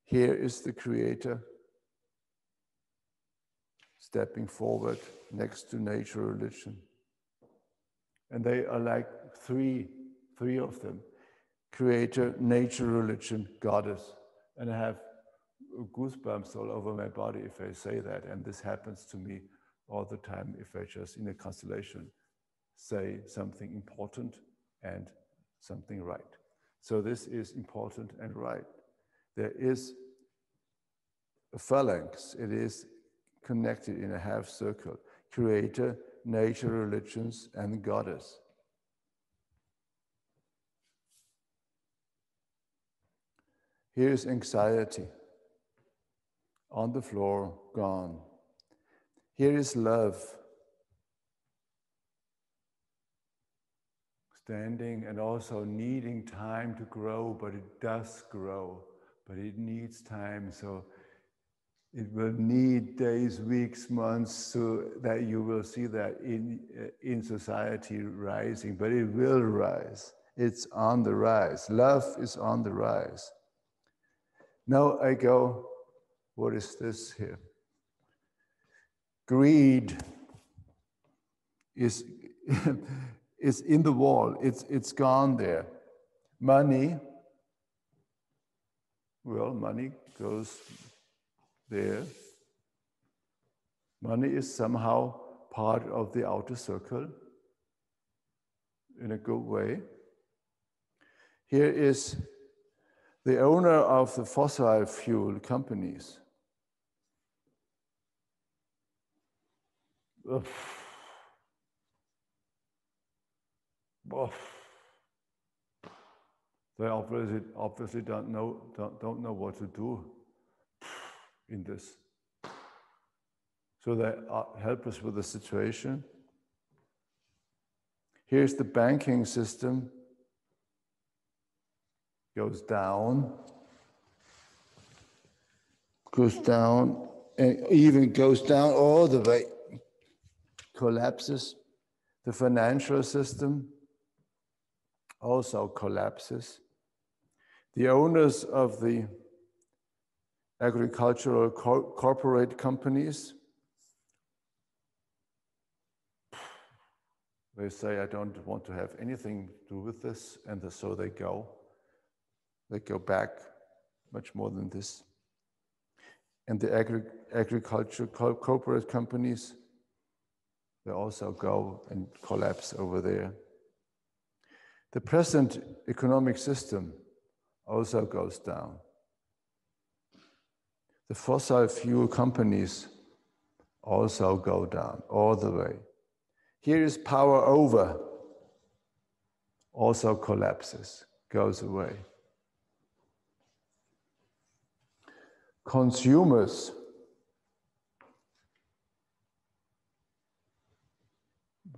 Speaker 1: Here is the Creator stepping forward next to nature religion. And they are like three of them: creator, nature, religion, goddess. And I have goosebumps all over my body if I say that. And this happens to me all the time if I just in a constellation say something important and something right. So this is important and right. There is a phalanx. It is connected in a half circle: creator, nature, religions, and goddess. Here's anxiety on the floor, gone. Here is love, standing and also needing time to grow, but it does grow, but it needs time. So it will need days, weeks, months so that you will see that in society rising, but it will rise. It's on the rise. Love is on the rise. Now I go, what is this here? Greed is in the wall. It's gone there. Money, well, money goes there. Money is somehow part of the outer circle in a good way. Here is the owner of the fossil fuel companies. They obviously don't know what to do in this. So they help us with the situation. Here's the banking system. Goes down, and even goes down all the way, collapses. The financial system also collapses. The owners of the agricultural corporate companies, they say, I don't want to have anything to do with this, and so they go. They go back much more than this. And the agriculture corporate companies, they also go and collapse over there. The present economic system also goes down. The fossil fuel companies also go down all the way. Here is power over, also collapses, goes away. Consumers,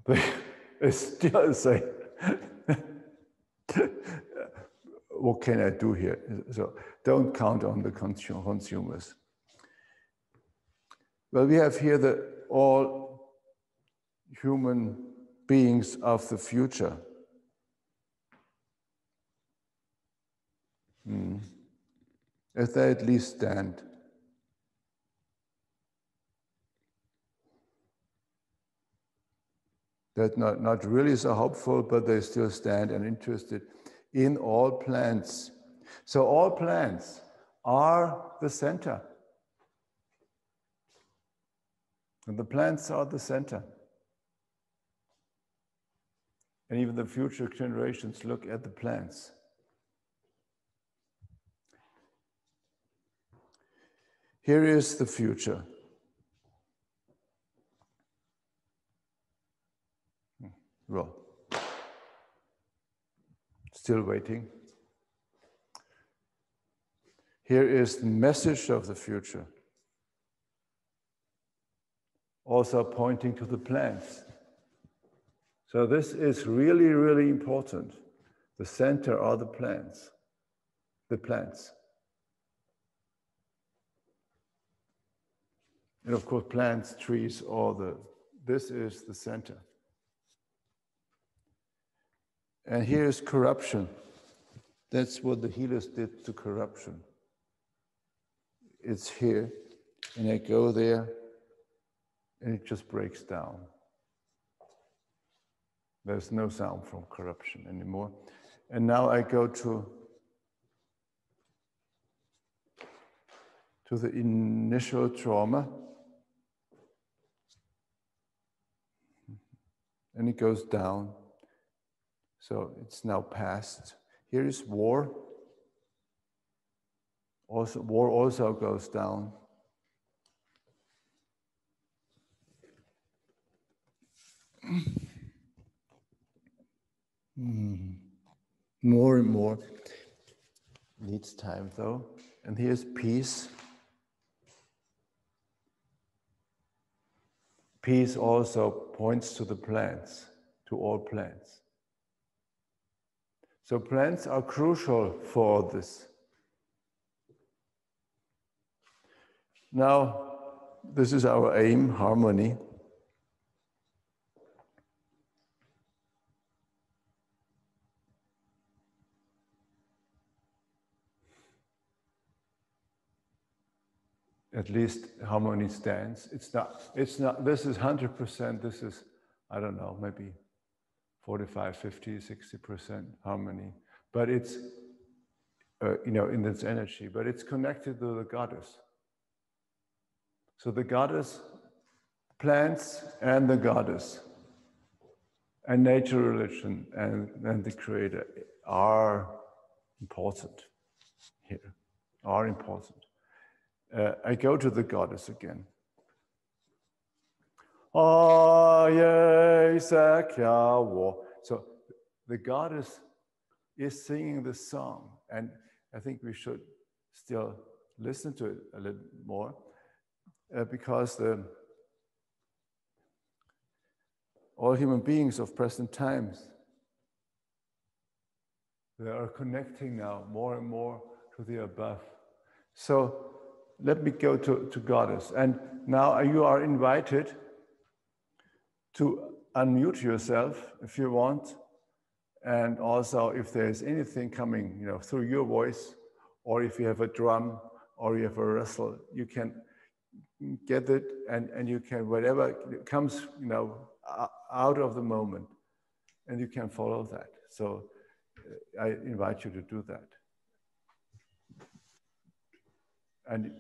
Speaker 1: they still say, what can I do here? So don't count on the consumers. Well, we have here the all human beings of the future. If they at least stand. That's not really so hopeful, but they still stand and interested in all plants. So all plants are the center. And the plants are the center. And even the future generations look at the plants. Here is the future. Well, still waiting. Here is the message of the future. Also pointing to the plants. So this is really, really important. The center are the plants. The plants. And of course, plants, trees, this is the center. And here's corruption. That's what the healers did to corruption. It's here, and I go there, and it just breaks down. There's no sound from corruption anymore. And now I go to the initial trauma. And it goes down. So it's now past. Here is war. Also, war also goes down. More and more. Needs time though. And here's peace. Peace also points to the plants, to all plants. So plants are crucial for this. Now, this is our aim, harmony. At least harmony stands. It's not, this is 100%, this is, I don't know, maybe 45, 50, 60% harmony. But it's, in its energy, but it's connected to the goddess. So the goddess, plants and the goddess, and nature, religion, and the creator are important here, are important. I go to the goddess again. So the goddess is singing the song, and I think we should still listen to it a little more, because all human beings of present times, they are connecting now more and more to the above. So let me go to Goddess. And now you are invited to unmute yourself if you want. And also if there's anything coming, through your voice, or if you have a drum, or you have a wrestle, you can get it, and you can, whatever comes, out of the moment, and you can follow that. So I invite you to do that. And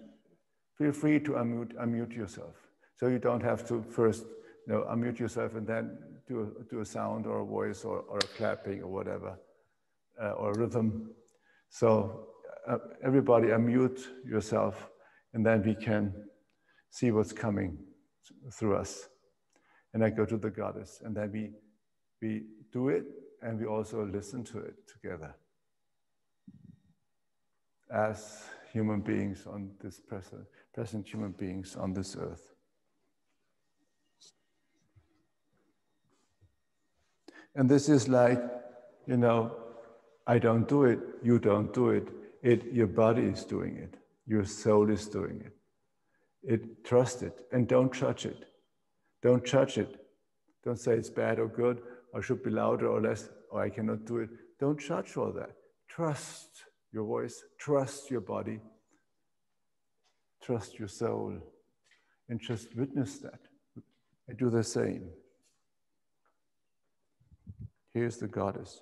Speaker 1: feel free to unmute yourself. So you don't have to first unmute yourself and then do a sound or a voice or a clapping or whatever, or a rhythm. So everybody unmute yourself, and then we can see what's coming through us. And I go to the goddess, and then we do it, and we also listen to it together as human beings on this present human beings on this earth. And this is like, I don't do it, you don't do it. Your body is doing it. Your soul is doing it. Trust it, and don't judge it. Don't judge it. Don't say it's bad or good, or should be louder or less, or I cannot do it. Don't judge all that. Trust your voice, trust your body, trust your soul, and just witness that. I do the same. Here's the goddess.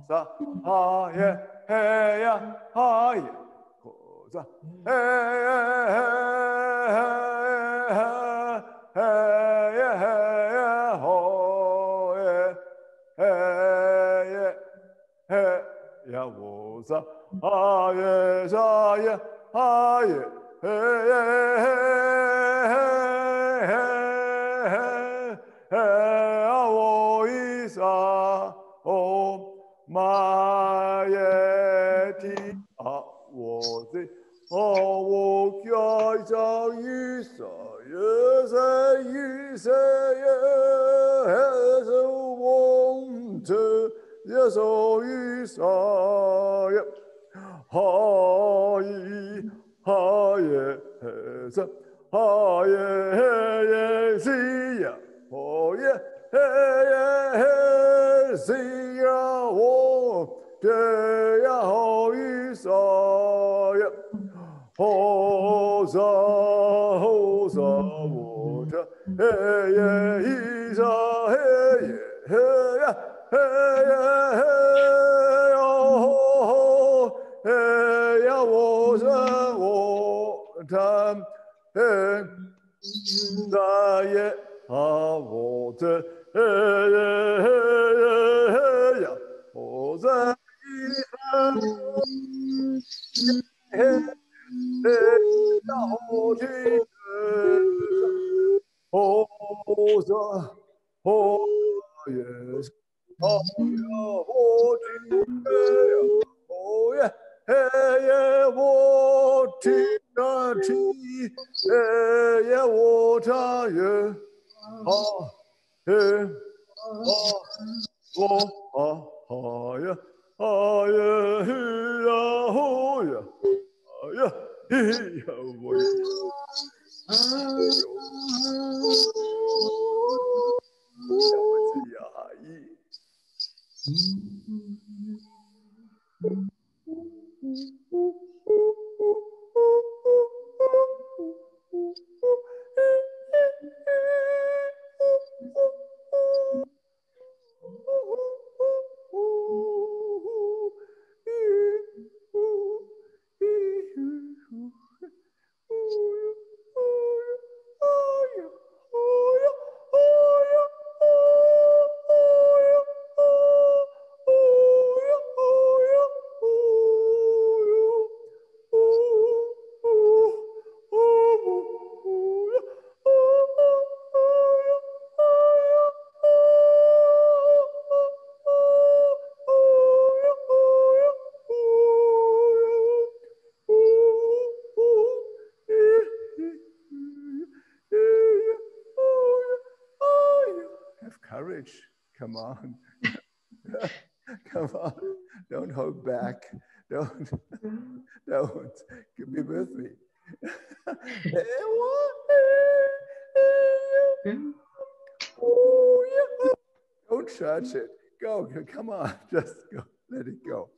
Speaker 1: sa ha ye he ya ha ye ko sa he ye he ye ho ye he ye he ya wo sa ha ye sa ye ha ye he ye he ya wo yi sa o ma ye ti a wo zi a wo kya sa yi sa ye se yi se ye he se wong te ye so yi sa ye ha yi ha ye he sa ha ye he ye si ya ho ye he ye he si ya wo te ya ho yi sa ye ho sa wo te he ye yi sa he ye he ya he ye he ya ho he ya wo sa wo tam he sa ye ha wo te he ye he ya ho sa yi sa he ya ho ti ho sa ho yes oh ya ho ti ya oh yeah hey yeah wo ti na ti hey yeah wo ta yeah ha hey wo ha ha yeah ha yeah he ya ho yeah yeah he ya wo Have courage. Come on. Come on. Don't hold back. Don't be with me. Don't judge it. Go. Come on. Just go. Let it go.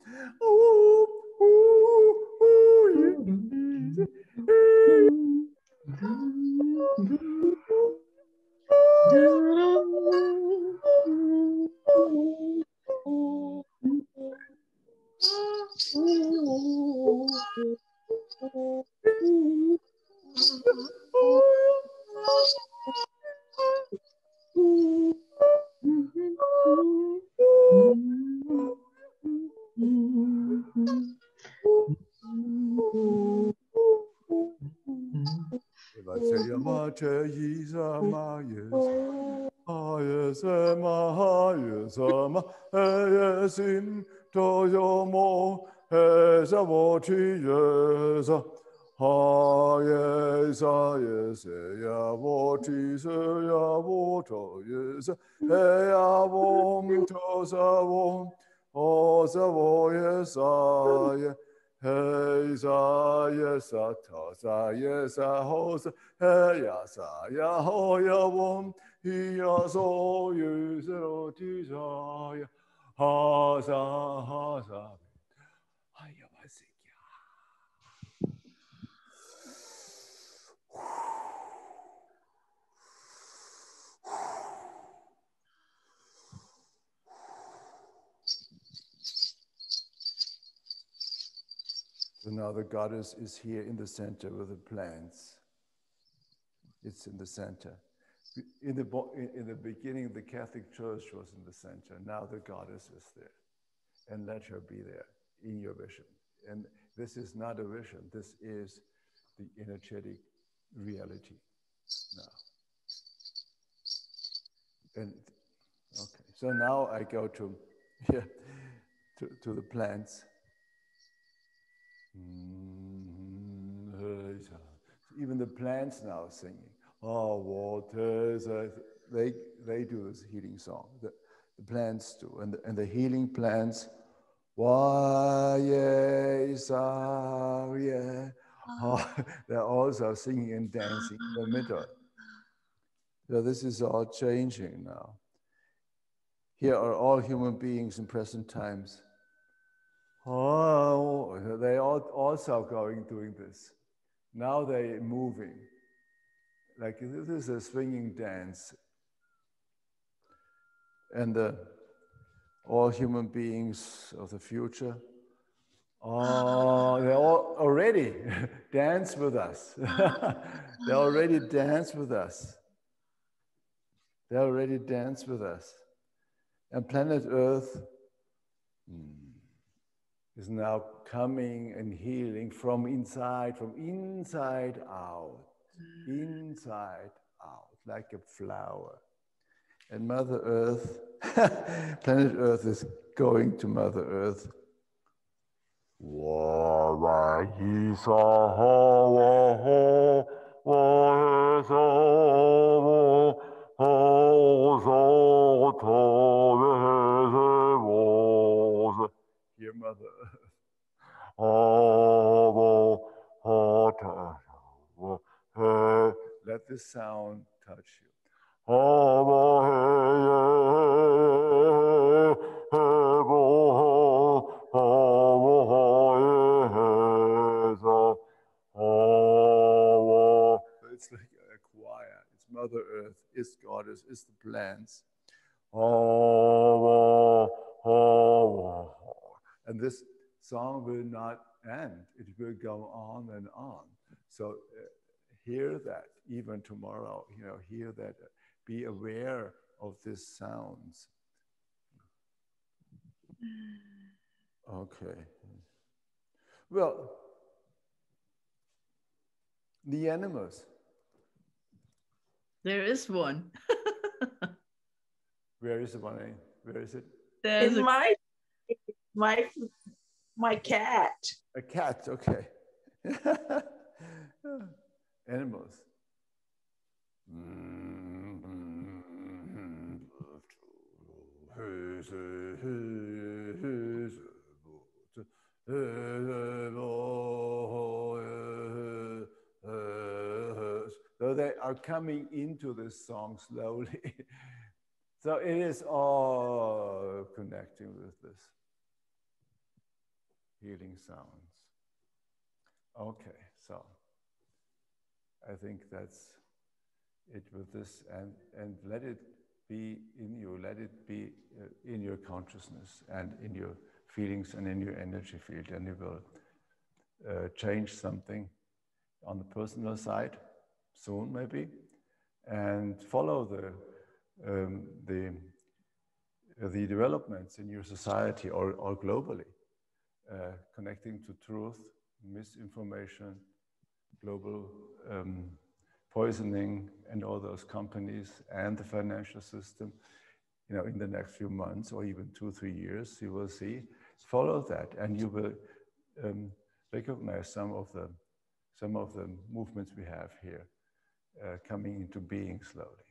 Speaker 1: Hey sa yes sa ta sa yes sa ho sa hey ya sa ya ho ya wom hi ya so yu so ti sa ya ha sa ha ya ba si ya. So now the goddess is here in the center with the plants. It's in the center. In the beginning, the Catholic Church was in the center. Now the goddess is there. And let her be there in your vision. And this is not a vision. This is the energetic reality now. And okay, so now I go to the plants. Even the plants now singing. Oh, waters! They do this healing song. The plants do, and the healing plants. They're also singing and dancing in the middle. So this is all changing now. Here are all human beings in present times. Oh, they are also doing this. Now they're moving. Like this is a swinging dance. And all human beings of the future, they all already dance with us. They already dance with us. They already dance with us. And planet Earth is now coming and healing from inside out, like a flower. And Mother Earth, planet Earth is going to Mother Earth. Here, Mother Earth. Let this sound touch you. It's like a choir. It's Mother Earth, it's Goddess, it's the plants. And this song will not end. It will go on and on. So hear that even tomorrow, hear that, be aware of these sounds. Okay. Well, the animals.
Speaker 4: There is one.
Speaker 1: Where is the one? Where is it?
Speaker 4: There's
Speaker 2: in my cat.
Speaker 1: A cat, okay. Animals. So they are coming into this song slowly. So it is all connecting with this healing sounds. Okay, so I think that's it with this, and let it be in you, let it be in your consciousness and in your feelings and in your energy field, and it will change something on the personal side soon maybe, and follow the developments in your society or globally, connecting to truth, misinformation, global poisoning, and all those companies and the financial system. In the next few months or even 2-3 years, you will see. Follow that, and you will recognize some of the movements we have here coming into being slowly.